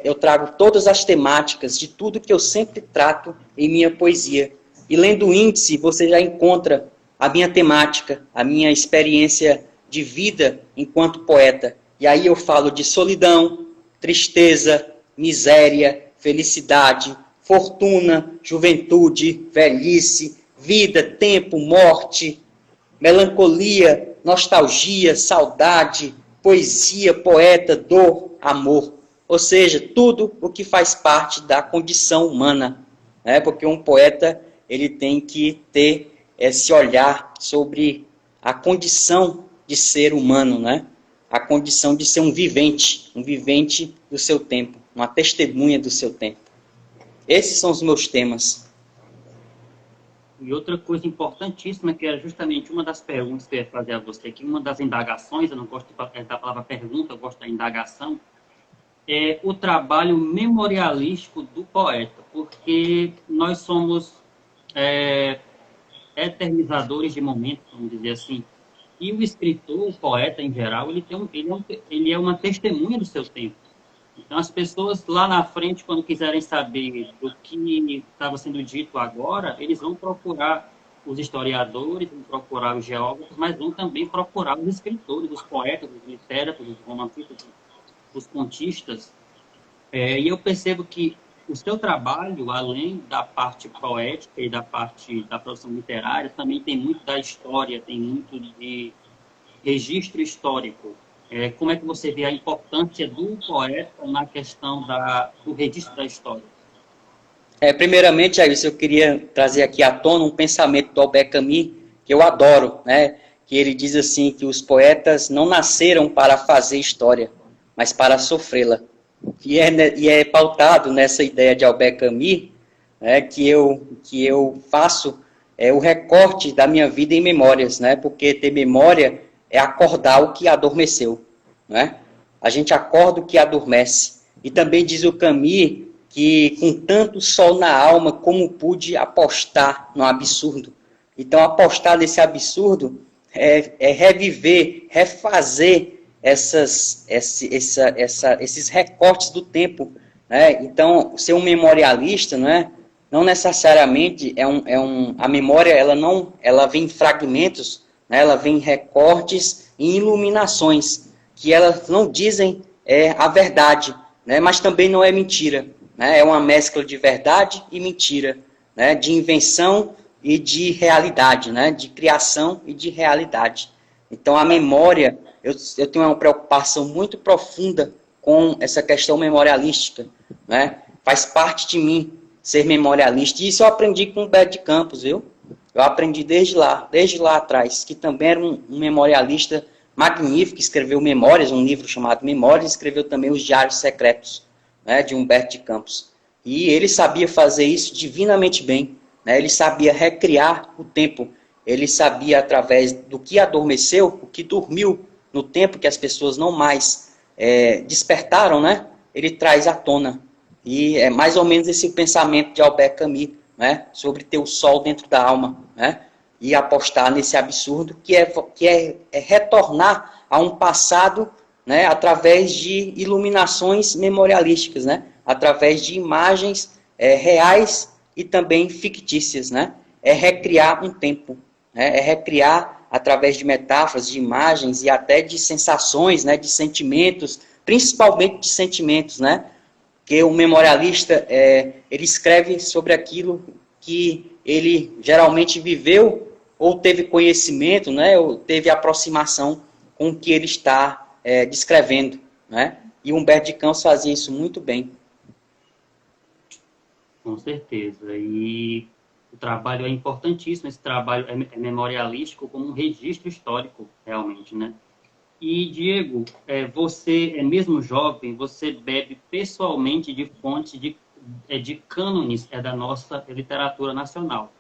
eu trago todas as temáticas de tudo que eu sempre trato em minha poesia. E lendo o índice, você já encontra a minha temática, a minha experiência de vida enquanto poeta. E aí eu falo de solidão, tristeza, miséria, felicidade, fortuna, juventude, velhice, vida, tempo, morte, melancolia, nostalgia, saudade, poesia, poeta, dor, amor. Ou seja, tudo o que faz parte da condição humana. Né? Porque um poeta ele tem que ter esse olhar sobre a condição de ser humano, né? A condição de ser um vivente do seu tempo, uma testemunha do seu tempo. Esses são os meus temas. E outra coisa importantíssima, que era justamente uma das perguntas que eu ia fazer a você aqui, uma das indagações, eu não gosto da palavra pergunta, eu gosto da indagação, é o trabalho memorialístico do poeta, porque nós somos eternizadores de momentos, vamos dizer assim, e o escritor, o poeta em geral, ele é uma testemunha do seu tempo. Então, as pessoas lá na frente, quando quiserem saber do que estava sendo dito agora, eles vão procurar os historiadores, vão procurar os geógrafos, mas vão também procurar os escritores, os poetas, os literatos, os romancistas, os contistas. E eu percebo que o seu trabalho, além da parte poética e da parte da produção literária, também tem muito da história, tem muito de registro histórico. Como é que você vê a importância do poeta na questão do registro da história? Primeiramente, eu queria trazer aqui à tona um pensamento do Albert Camus, que eu adoro, né? Que ele diz assim, que os poetas não nasceram para fazer história, mas para sofrê-la. E é pautado nessa ideia de Albert Camus, né, que eu faço o recorte da minha vida em memórias, né? Porque ter memória é acordar o que adormeceu, né? A gente acorda o que adormece. E também diz o Camus que com tanto sol na alma, como pude apostar no absurdo. Então, apostar nesse absurdo é reviver, refazer esses recortes do tempo. Né? Então, ser um memorialista, né? Não necessariamente a memória ela vem em fragmentos, né? Ela vem em recortes e iluminações, que elas não dizem a verdade, né? Mas também não é mentira. Né? É uma mescla de verdade e mentira, né? De invenção e de realidade, né? De criação e de realidade. Então, a memória, eu tenho uma preocupação muito profunda com essa questão memorialística. Né? Faz parte de mim ser memorialista. E isso eu aprendi com o Humberto de Campos, viu? Eu aprendi desde lá atrás, que também era um memorialista magnífico, escreveu Memórias, um livro chamado Memórias, escreveu também Os Diários Secretos, né, de Humberto de Campos. E ele sabia fazer isso divinamente bem. Né? Ele sabia recriar o tempo. Ele sabia, através do que adormeceu, o que dormiu no tempo que as pessoas não mais despertaram, né? Ele traz à tona. E é mais ou menos esse pensamento de Albert Camus, né? Sobre ter o sol dentro da alma, né? E apostar nesse absurdo que é retornar a um passado, né? Através de iluminações memorialísticas, né? Através de imagens reais e também fictícias, né? É recriar um tempo, né? É recriar através de metáforas, de imagens e até de sensações, né? De sentimentos, principalmente de sentimentos, né? Que o memorialista ele escreve sobre aquilo que ele geralmente viveu ou teve conhecimento, né, ou teve aproximação com o que ele está descrevendo, né? E Humberto de Campos fazia isso muito bem. Com certeza. E o trabalho é importantíssimo, esse trabalho é memorialístico como um registro histórico, realmente, né? E, Diego, você é mesmo jovem, você bebe pessoalmente de fontes de cânones da nossa literatura nacional.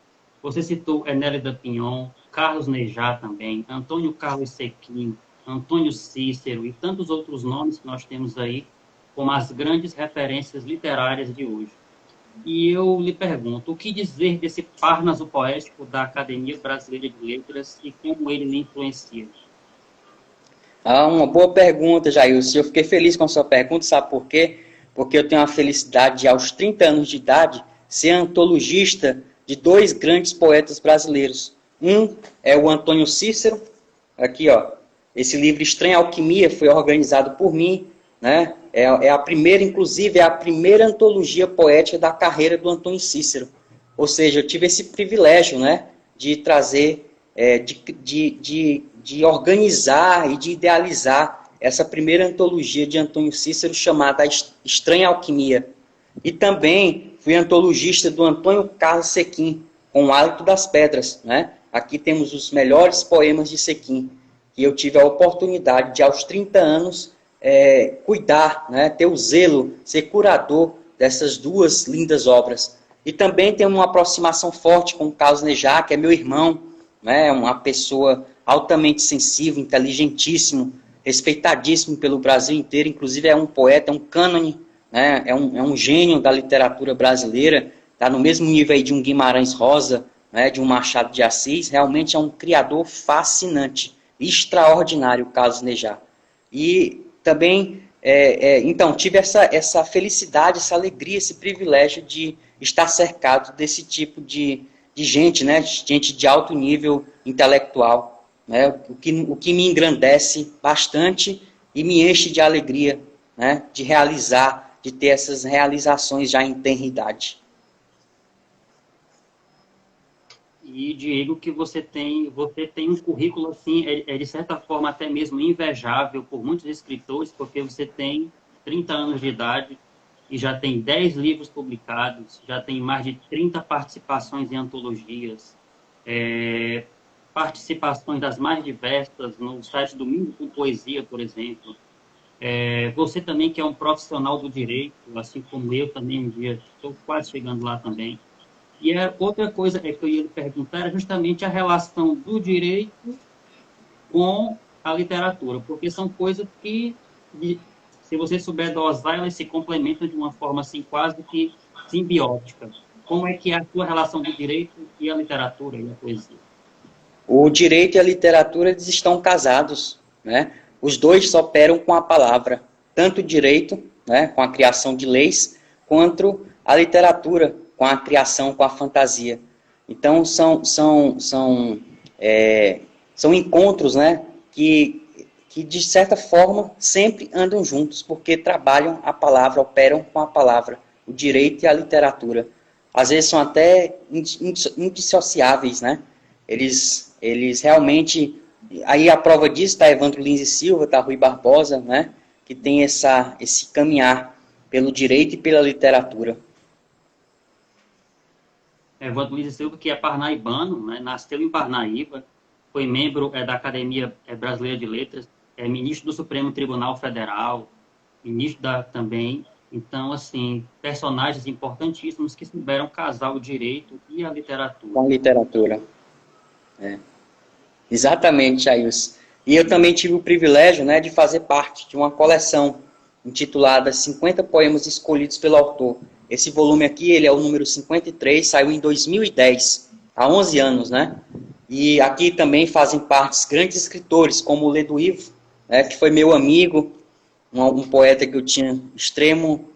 Você citou Nélida Pinhon, Carlos Nejá também, Antônio Carlos Sequim, Antônio Cícero e tantos outros nomes que nós temos aí como as grandes referências literárias de hoje. E eu lhe pergunto, o que dizer desse Parnaso poético da Academia Brasileira de Letras e como ele lhe influencia? Uma boa pergunta, Jailson. Eu fiquei feliz com a sua pergunta, sabe por quê? Porque eu tenho a felicidade de, aos 30 anos de idade, ser antologista de dois grandes poetas brasileiros. Um é o Antônio Cícero, aqui, ó. Esse livro Estranha Alquimia foi organizado por mim, né? É a primeira, inclusive, é a primeira antologia poética da carreira do Antônio Cícero. Ou seja, eu tive esse privilégio, né, de trazer, de organizar e de idealizar essa primeira antologia de Antônio Cícero chamada Estranha Alquimia. E também fui antologista do Antônio Carlos Sequim, com o Hálito das Pedras, né? Aqui temos os melhores poemas de Sequim. E eu tive a oportunidade de, aos 30 anos, cuidar, né, ter o zelo, ser curador dessas duas lindas obras. E também tem uma aproximação forte com o Carlos Nejá, que é meu irmão, né, uma pessoa altamente sensível, inteligentíssimo, respeitadíssimo pelo Brasil inteiro, inclusive é um poeta, é um cânone, né, é um gênio da literatura brasileira, está no mesmo nível aí de um Guimarães Rosa, né, de um Machado de Assis, realmente é um criador fascinante, extraordinário o Carlos Nejá. E também, então, tive essa felicidade, essa alegria, esse privilégio de estar cercado desse tipo de gente, né? Gente de alto nível intelectual, né? O que me engrandece bastante e me enche de alegria, né? De realizar, de ter essas realizações já em tenra idade. E, Diego, que você tem um currículo, assim, de certa forma, até mesmo invejável por muitos escritores, porque você tem 30 anos de idade e já tem 10 livros publicados, já tem mais de 30 participações em antologias, participações das mais diversas no site Domingo com Poesia, por exemplo. Você também, que é um profissional do direito, assim como eu também um dia estou quase chegando lá também. E outra coisa que eu ia lhe perguntar era justamente a relação do direito com a literatura, porque são coisas que, se você souber dosar, elas se complementam de uma forma assim quase que simbiótica. Como é que é a sua relação do direito e a literatura e a poesia? O direito e a literatura, eles estão casados, né? Os dois só operam com a palavra, tanto o direito, né, com a criação de leis, quanto a literatura, com a criação, com a fantasia. Então, são encontros, né, que, de certa forma, sempre andam juntos, porque trabalham a palavra, operam com a palavra, o direito e a literatura. Às vezes são até indissociáveis, né? Eles realmente... Aí a prova disso está Evandro Lins e Silva, está Rui Barbosa, né, que tem esse caminhar pelo direito e pela literatura. Evandro Lins e Silva, que é parnaibano, né, nasceu em Parnaíba, foi membro da Academia Brasileira de Letras, é ministro do Supremo Tribunal Federal, ministro também. Então, assim, personagens importantíssimos que souberam casar o direito e a literatura. Com a literatura. Exatamente, Jailson. E eu também tive o privilégio, né, de fazer parte de uma coleção intitulada 50 Poemas Escolhidos pelo Autor. Esse volume aqui, ele é o número 53, saiu em 2010, há 11 anos, né? E aqui também fazem parte grandes escritores, como o Ledo Ivo, né, que foi meu amigo, um poeta que eu tinha extremo,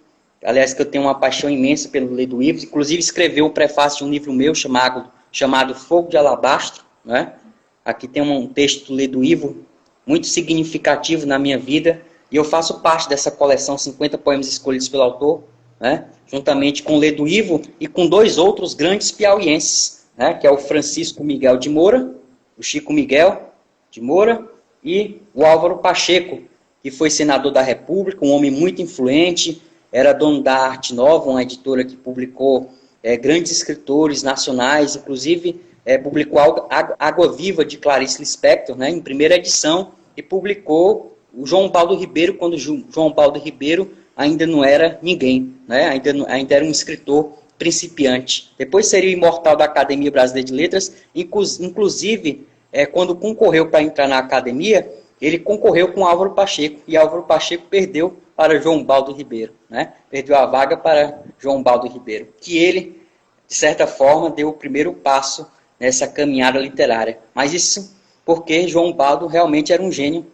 aliás, que eu tenho uma paixão imensa pelo Ledo Ivo, inclusive escreveu o prefácio de um livro meu chamado Fogo de Alabastro, né? Aqui tem um texto do Ledo Ivo, muito significativo na minha vida, e eu faço parte dessa coleção 50 Poemas Escolhidos pelo Autor, né? Juntamente com o Ledo Ivo e com dois outros grandes piauienses, né, que é o Francisco Miguel de Moura, o Chico Miguel de Moura, e o Álvaro Pacheco, que foi senador da República, um homem muito influente, era dono da Arte Nova, uma editora que publicou grandes escritores nacionais, inclusive publicou Água Viva, de Clarice Lispector, né, em primeira edição, e publicou o João Baldo Ribeiro, quando João Baldo Ribeiro ainda não era ninguém, né, ainda era um escritor principiante. Depois seria o imortal da Academia Brasileira de Letras, inclusive, quando concorreu para entrar na academia, ele concorreu com Álvaro Pacheco, e Álvaro Pacheco perdeu para João Baldo Ribeiro, né? Perdeu a vaga para João Baldo Ribeiro, que ele, de certa forma, deu o primeiro passo nessa caminhada literária. Mas isso porque João Baldo realmente era um gênio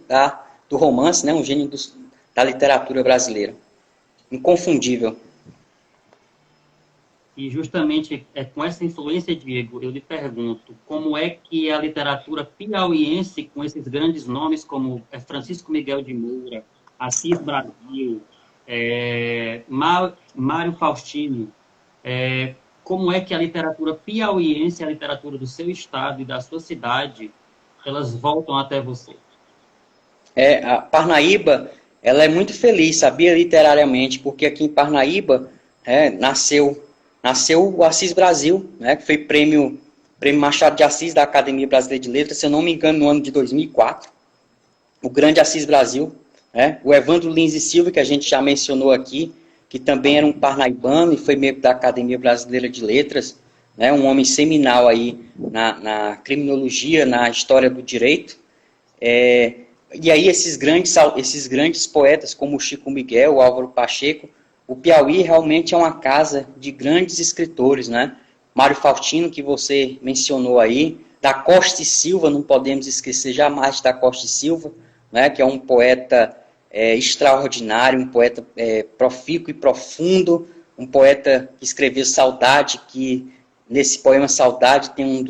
do romance, né? Um gênio da literatura brasileira. Inconfundível. E justamente com essa influência, Diego, eu lhe pergunto, como é que a literatura piauiense, com esses grandes nomes como Francisco Miguel de Moura, Assis Brasil, Mário Faustino, como é que a literatura piauiense, a literatura do seu estado e da sua cidade, elas voltam até você? A Parnaíba, ela é muito feliz, sabia, literariamente, porque aqui em Parnaíba nasceu o Assis Brasil, né, que foi prêmio Machado de Assis da Academia Brasileira de Letras, se eu não me engano, no ano de 2004. O grande Assis Brasil, né, o Evandro Lins e Silva, que a gente já mencionou aqui, que também era um parnaibano e foi membro da Academia Brasileira de Letras, né, um homem seminal aí na criminologia, na história do direito. E aí esses grandes poetas, como o Chico Miguel, o Álvaro Pacheco, o Piauí realmente é uma casa de grandes escritores, né? Mário Faustino, que você mencionou aí, da Costa e Silva, não podemos esquecer jamais da Costa e Silva, né? Que é um poeta extraordinário, um poeta profícuo e profundo, um poeta que escreveu Saudade, que nesse poema Saudade tem um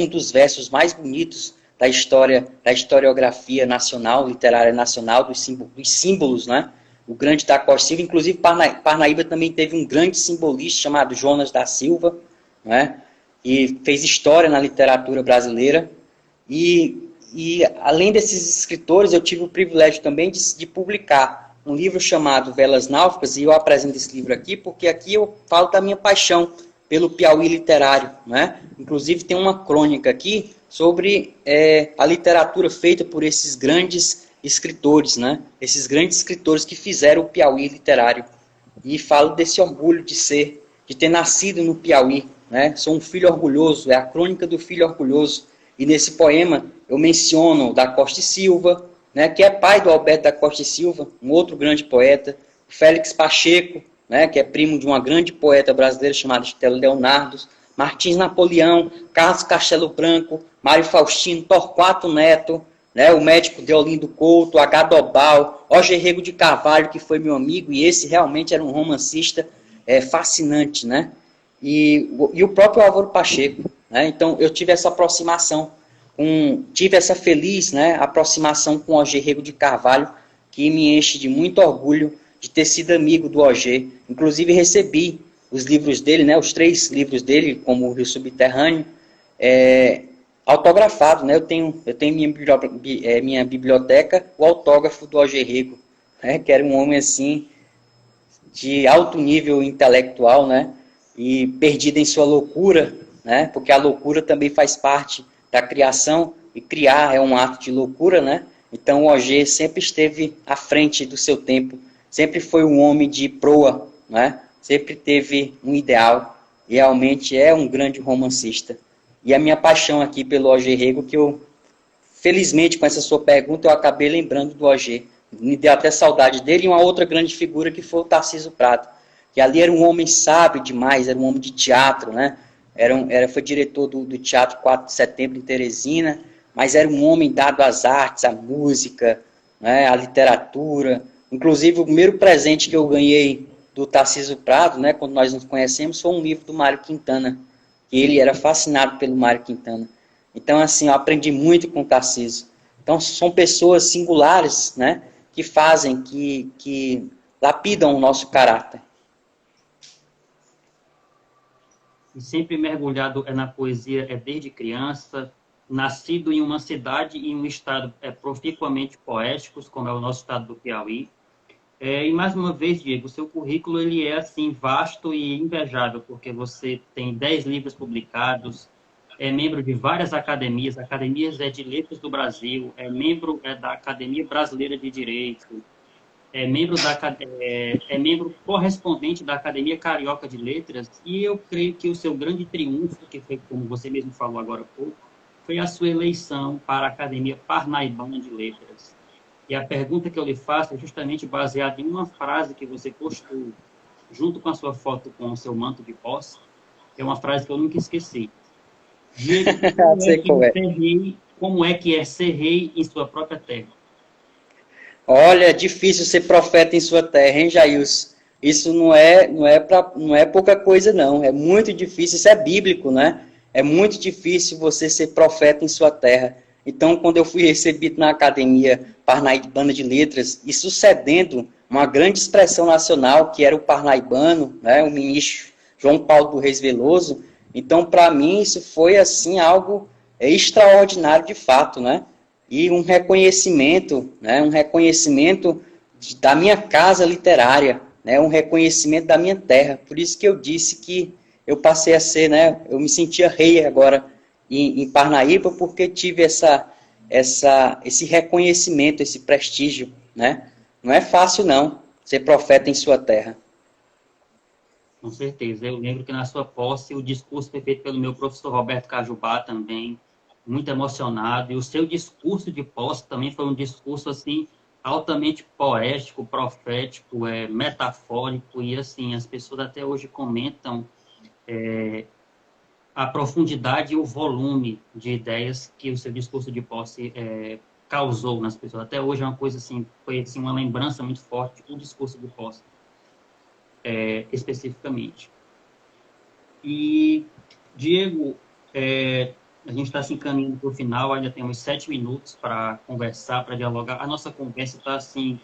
dos versos mais bonitos da historiografia nacional, literária nacional, dos símbolos, né? O grande da Costa Silva, inclusive Parnaíba também teve um grande simbolista chamado Jonas da Silva, né? E fez história na literatura brasileira. E além desses escritores, eu tive o privilégio também de publicar um livro chamado Velas Náufragas, e eu apresento esse livro aqui porque aqui eu falo da minha paixão pelo Piauí literário, né? Inclusive tem uma crônica aqui sobre a literatura feita por esses grandes escritores, né? Esses grandes escritores que fizeram o Piauí literário. E falo desse orgulho de ter nascido no Piauí, né? Sou um filho orgulhoso, é a crônica do filho orgulhoso. E nesse poema eu menciono da Costa e Silva, né, que é pai do Alberto da Costa e Silva, um outro grande poeta, Félix Pacheco, né, que é primo de uma grande poeta brasileira chamada Estela Leonardo, Martins Napoleão, Carlos Castelo Branco, Mário Faustino, Torquato Neto, né, o médico Deolindo Couto, H. Dobal, Roger Rego de Carvalho, que foi meu amigo, e esse realmente era um romancista fascinante, né? E o próprio Álvaro Pacheco, né? Então eu tive essa aproximação, tive essa feliz, né, aproximação com o Roger Rego de Carvalho, que me enche de muito orgulho de ter sido amigo do Roger. Inclusive recebi os livros dele, né, os 3 livros dele, como o Rio Subterrâneo, autografado, né? Eu tenho minha biblioteca, o autógrafo do Roger Rego, né, que era um homem assim de alto nível intelectual, né, e perdido em sua loucura, né, porque a loucura também faz parte da criação, e criar é um ato de loucura, né? Então o Roger sempre esteve à frente do seu tempo, sempre foi um homem de proa, né? Sempre teve um ideal, e realmente é um grande romancista. E a minha paixão aqui pelo Roger Rego, que eu, felizmente, com essa sua pergunta, eu acabei lembrando do Roger. Me deu até saudade dele, e uma outra grande figura que foi o Tarcísio Prado, que ali era um homem sábio demais, era um homem de teatro, né? Foi diretor do Teatro 4 de Setembro em Teresina, mas era um homem dado às artes, à música, né, à literatura. Inclusive, o primeiro presente que eu ganhei do Tarcísio Prado, né, quando nós nos conhecemos, foi um livro do Mário Quintana, que ele era fascinado pelo Mário Quintana. Então, assim, eu aprendi muito com o Tarcísio. Então, são pessoas singulares, né, que fazem, que lapidam o nosso caráter. e sempre mergulhado na poesia desde criança, nascido em uma cidade e um estado proficuamente poéticos, como é o nosso estado do Piauí. E mais uma vez, Diego, o seu currículo ele é assim vasto e invejável, porque você tem 10 livros publicados, é membro de várias academias, academias de letras do Brasil, é membro da Academia Brasileira de Direito, é membro correspondente da Academia Carioca de Letras, e eu creio que o seu grande triunfo, que foi, como você mesmo falou agora há pouco, foi a sua eleição para a Academia Parnaibana de Letras. E a pergunta que eu lhe faço é justamente baseada em uma frase que você postou junto com a sua foto com o seu manto de posse. É uma frase que eu nunca esqueci. Diego, Sei qual é. como é que é ser rei em sua própria terra? Olha, é difícil ser profeta em sua terra, hein, Jailson? Isso não é pouca coisa, não. É muito difícil, isso é bíblico, né? É muito difícil você ser profeta em sua terra. Então, quando eu fui recebido na Academia Parnaibana de Letras, e sucedendo uma grande expressão nacional, que era o parnaibano, né, o ministro João Paulo do Reis Veloso, então, para mim, isso foi, assim, algo extraordinário de fato, né? E um reconhecimento da minha casa literária, né, um reconhecimento da minha terra. Por isso que eu disse que eu passei a ser, né, eu me sentia rei agora em Parnaíba, porque tive esse reconhecimento, esse prestígio, né? Não é fácil, não, ser profeta em sua terra. Com certeza. Eu lembro que na sua posse o discurso foi feito pelo meu professor Roberto Cajubá também, muito emocionado. E o seu discurso de posse também foi um discurso assim altamente poético, profético, metafórico e assim as pessoas até hoje comentam a profundidade e o volume de ideias que o seu discurso de posse causou nas pessoas. Até hoje é uma coisa assim, foi assim, uma lembrança muito forte o discurso de posse especificamente. E, Diego, a gente está se encaminhando para o final, ainda temos 7 minutos para conversar, para dialogar. A nossa conversa está, assim,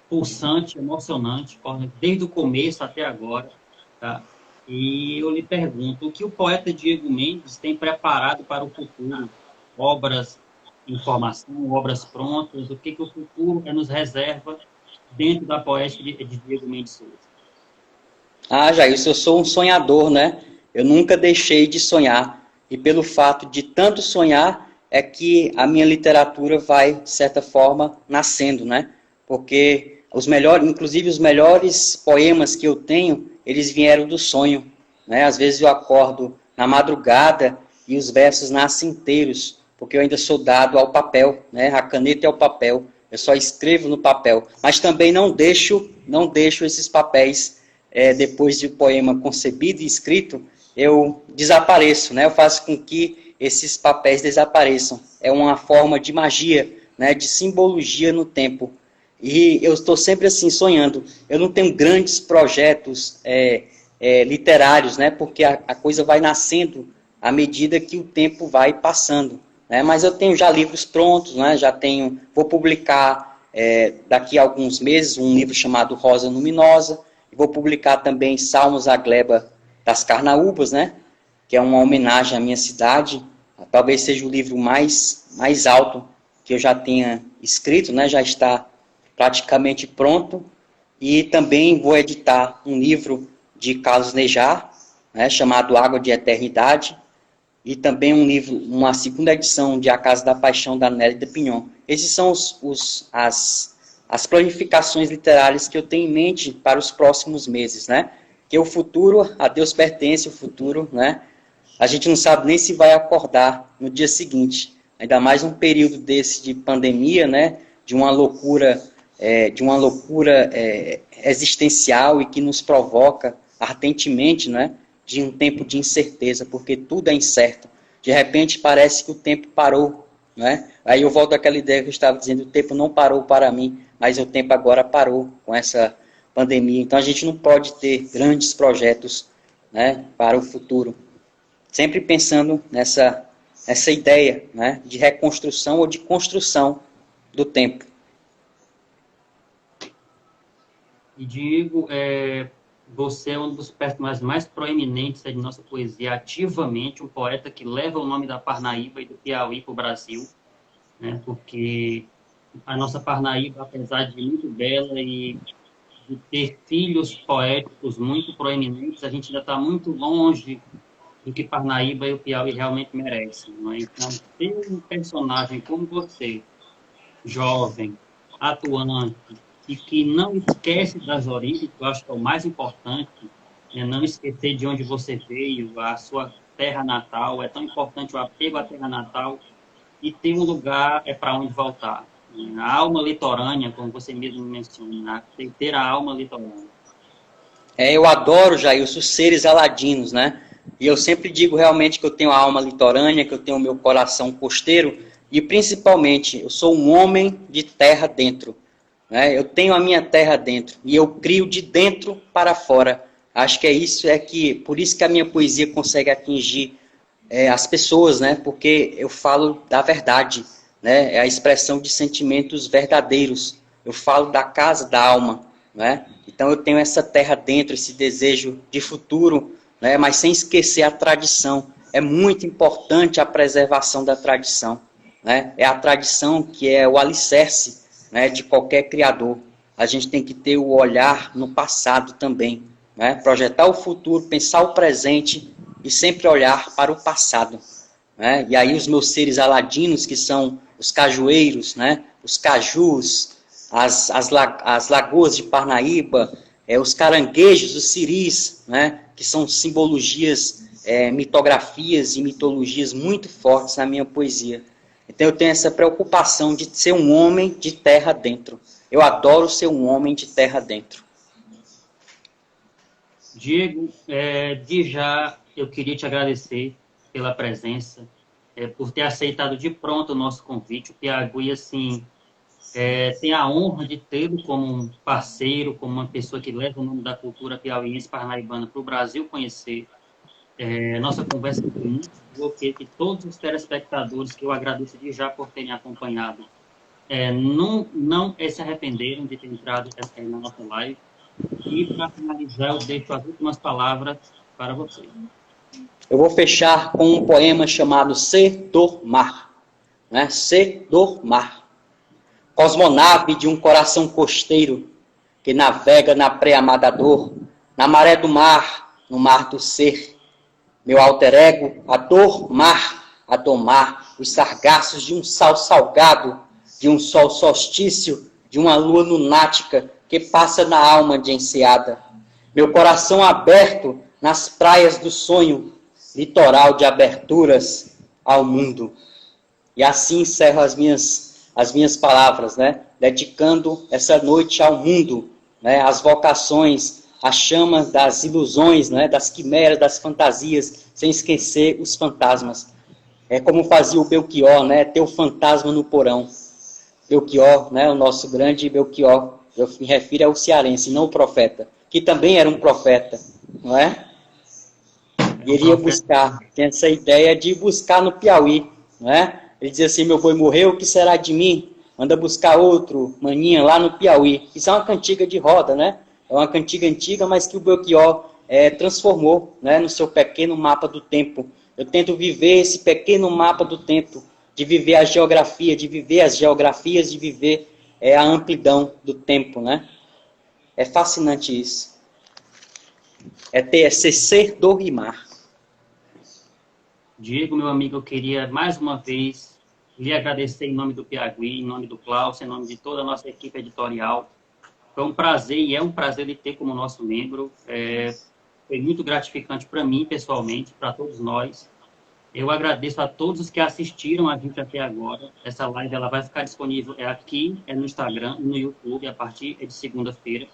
pulsante, emocionante, desde o começo até agora, tá? E eu lhe pergunto, o que o poeta Diego Mendes tem preparado para o futuro? Obras em formação, obras prontas, o que o futuro nos reserva dentro da poética de Diego Mendes Souza? Ah, Jailson, eu sou um sonhador, né? Eu nunca deixei de sonhar. E pelo fato de tanto sonhar, é que a minha literatura vai, de certa forma, nascendo, né? Porque inclusive os melhores poemas que eu tenho, eles vieram do sonho, né? Às vezes eu acordo na madrugada e os versos nascem inteiros, porque eu ainda sou dado ao papel, né? A caneta é o papel. Eu só escrevo no papel, mas também não deixo esses papéis depois de o poema concebido e escrito, eu desapareço, né? Eu faço com que esses papéis desapareçam. É uma forma de magia, né? De simbologia no tempo. E eu estou sempre assim, sonhando. Eu não tenho grandes projetos literários, né? Porque a coisa vai nascendo à medida que o tempo vai passando. Né? Mas eu tenho já livros prontos, né? Vou publicar daqui a alguns meses um livro chamado Rosa Luminosa. Vou publicar também Salmos à Gleba das Carnaúbas, né? Que é uma homenagem à minha cidade. Talvez seja o livro mais alto que eu já tenha escrito, né? Já está praticamente pronto. E também vou editar um livro de Carlos Nejar, né? Chamado Água de Eternidade. E também uma segunda edição de A Casa da Paixão, da Nélia de Pinhon. Esses são as planificações literárias que eu tenho em mente para os próximos meses, né? Que o futuro, a Deus pertence o futuro, né? A gente não sabe nem se vai acordar no dia seguinte. Ainda mais um período desse de pandemia, né? De uma loucura existencial e que nos provoca ardentemente, né? De um tempo de incerteza, porque tudo é incerto. De repente parece que o tempo parou, né? Aí eu volto àquela ideia que eu estava dizendo, o tempo não parou para mim, mas o tempo agora parou com essa pandemia. Então a gente não pode ter grandes projetos, né, para o futuro. Sempre pensando nessa ideia, né, de reconstrução ou de construção do tempo. E Diego, você é um dos personagens mais proeminentes de nossa poesia, ativamente, um poeta que leva o nome da Parnaíba e do Piauí para o Brasil, né? Porque a nossa Parnaíba, apesar de muito bela e de ter filhos poéticos muito proeminentes, a gente ainda está muito longe do que Parnaíba e o Piauí realmente merecem. Não é? Então, ter um personagem como você, jovem, atuante, e que não esquece das origens, que eu acho que é o mais importante, é não esquecer de onde você veio, a sua terra natal, é tão importante o apego à terra natal, e ter um lugar para onde voltar. A alma litorânea, como você mesmo menciona, tem que ter a alma litorânea. Eu adoro, Jair, os seres aladinos, né? E eu sempre digo realmente que eu tenho a alma litorânea, que eu tenho o meu coração costeiro, e principalmente, eu sou um homem de terra dentro. Né? Eu tenho a minha terra dentro, e eu crio de dentro para fora. Acho que por isso que a minha poesia consegue atingir as pessoas, né? Porque eu falo da verdade, né? É a expressão de sentimentos verdadeiros. Eu falo da casa da alma, né? Então eu tenho essa terra dentro, esse desejo de futuro, né? Mas sem esquecer a tradição. É muito importante a preservação da tradição, né? É a tradição que é o alicerce, né, de qualquer criador. A gente tem que ter o olhar no passado também, né? Projetar o futuro, pensar o presente e sempre olhar para o passado, né? E aí os meus seres aladinos, que são os cajueiros, né? Os cajus, as lagoas de Parnaíba, os caranguejos, os ciris, né? Que são simbologias, mitografias e mitologias muito fortes na minha poesia. Então eu tenho essa preocupação de ser um homem de terra dentro. Eu adoro ser um homem de terra dentro. Diego, de já eu queria te agradecer pela presença, por ter aceitado de pronto o nosso convite. O Piauí, assim, tem a honra de tê-lo como um parceiro, como uma pessoa que leva o nome da cultura piauiense parnaibana para o Brasil conhecer. Nossa conversa foi muito boa, que todos os telespectadores, que eu agradeço de já por terem acompanhado, não se arrependeram de ter entrado na nossa live. E, para finalizar, eu deixo as últimas palavras para você. Eu vou fechar com um poema chamado Ser do Mar. Né? Ser do Mar. Cosmonave de um coração costeiro que navega na pré-amada dor, na maré do mar, no mar do ser. Meu alter ego, a dor mar, a domar os sargaços de um sal salgado, de um sol solstício, de uma lua lunática que passa na alma de enseada. Meu coração aberto nas praias do sonho, litoral de aberturas ao mundo. E assim encerro as minhas palavras, né? Dedicando essa noite ao mundo, né? Às vocações, às chamas das ilusões, né? Das quimeras, das fantasias, sem esquecer os fantasmas. É como fazia o Belchior, né? Ter o fantasma no porão. Belchior, né? O nosso grande Belchior, eu me refiro ao cearense, não o profeta, que também era um profeta, não é? E ele ia buscar, tem essa ideia de buscar no Piauí, não é? Ele dizia assim, meu boi morreu, o que será de mim? Manda buscar outro, maninha, lá no Piauí. Isso é uma cantiga de roda, né? É uma cantiga antiga, mas que o Belchior transformou, né, no seu pequeno mapa do tempo. Eu tento viver esse pequeno mapa do tempo, de viver a geografia, de viver as geografias, de viver a amplidão do tempo, né? É fascinante isso. Ser do rimar. Diego, meu amigo, eu queria mais uma vez lhe agradecer em nome do Piauí, em nome do Klaus, em nome de toda a nossa equipe editorial. Foi um prazer e é um prazer lhe ter como nosso membro. Foi muito gratificante para mim, pessoalmente, para todos nós. Eu agradeço a todos os que assistiram a gente até agora. Essa live ela vai ficar disponível aqui, no Instagram e no YouTube, a partir de segunda-feira.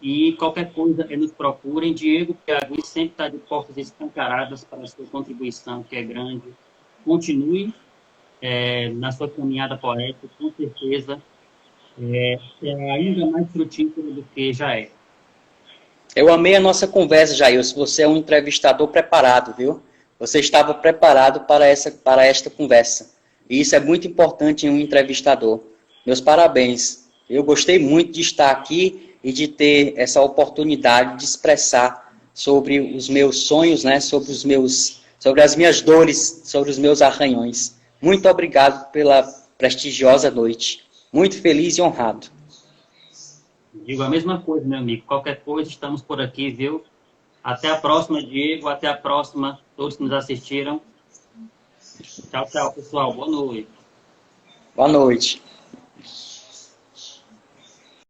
E qualquer coisa, nos procurem. Diego Piauí sempre está de portas escancaradas para a sua contribuição, que é grande. Continue na sua caminhada poética, com certeza é ainda mais frutífero do que já é. Eu amei a nossa conversa, Jair. Você é um entrevistador preparado, viu? Você estava preparado para esta conversa. E isso é muito importante em um entrevistador. Meus parabéns. Eu gostei muito de estar aqui e de ter essa oportunidade de expressar sobre os meus sonhos, né, sobre as minhas dores, sobre os meus arranhões. Muito obrigado pela prestigiosa noite. Muito feliz e honrado. Digo a mesma coisa, meu amigo. Qualquer coisa, estamos por aqui, viu? Até a próxima, Diego. Até a próxima, todos que nos assistiram. Tchau, tchau, pessoal. Boa noite. Boa noite.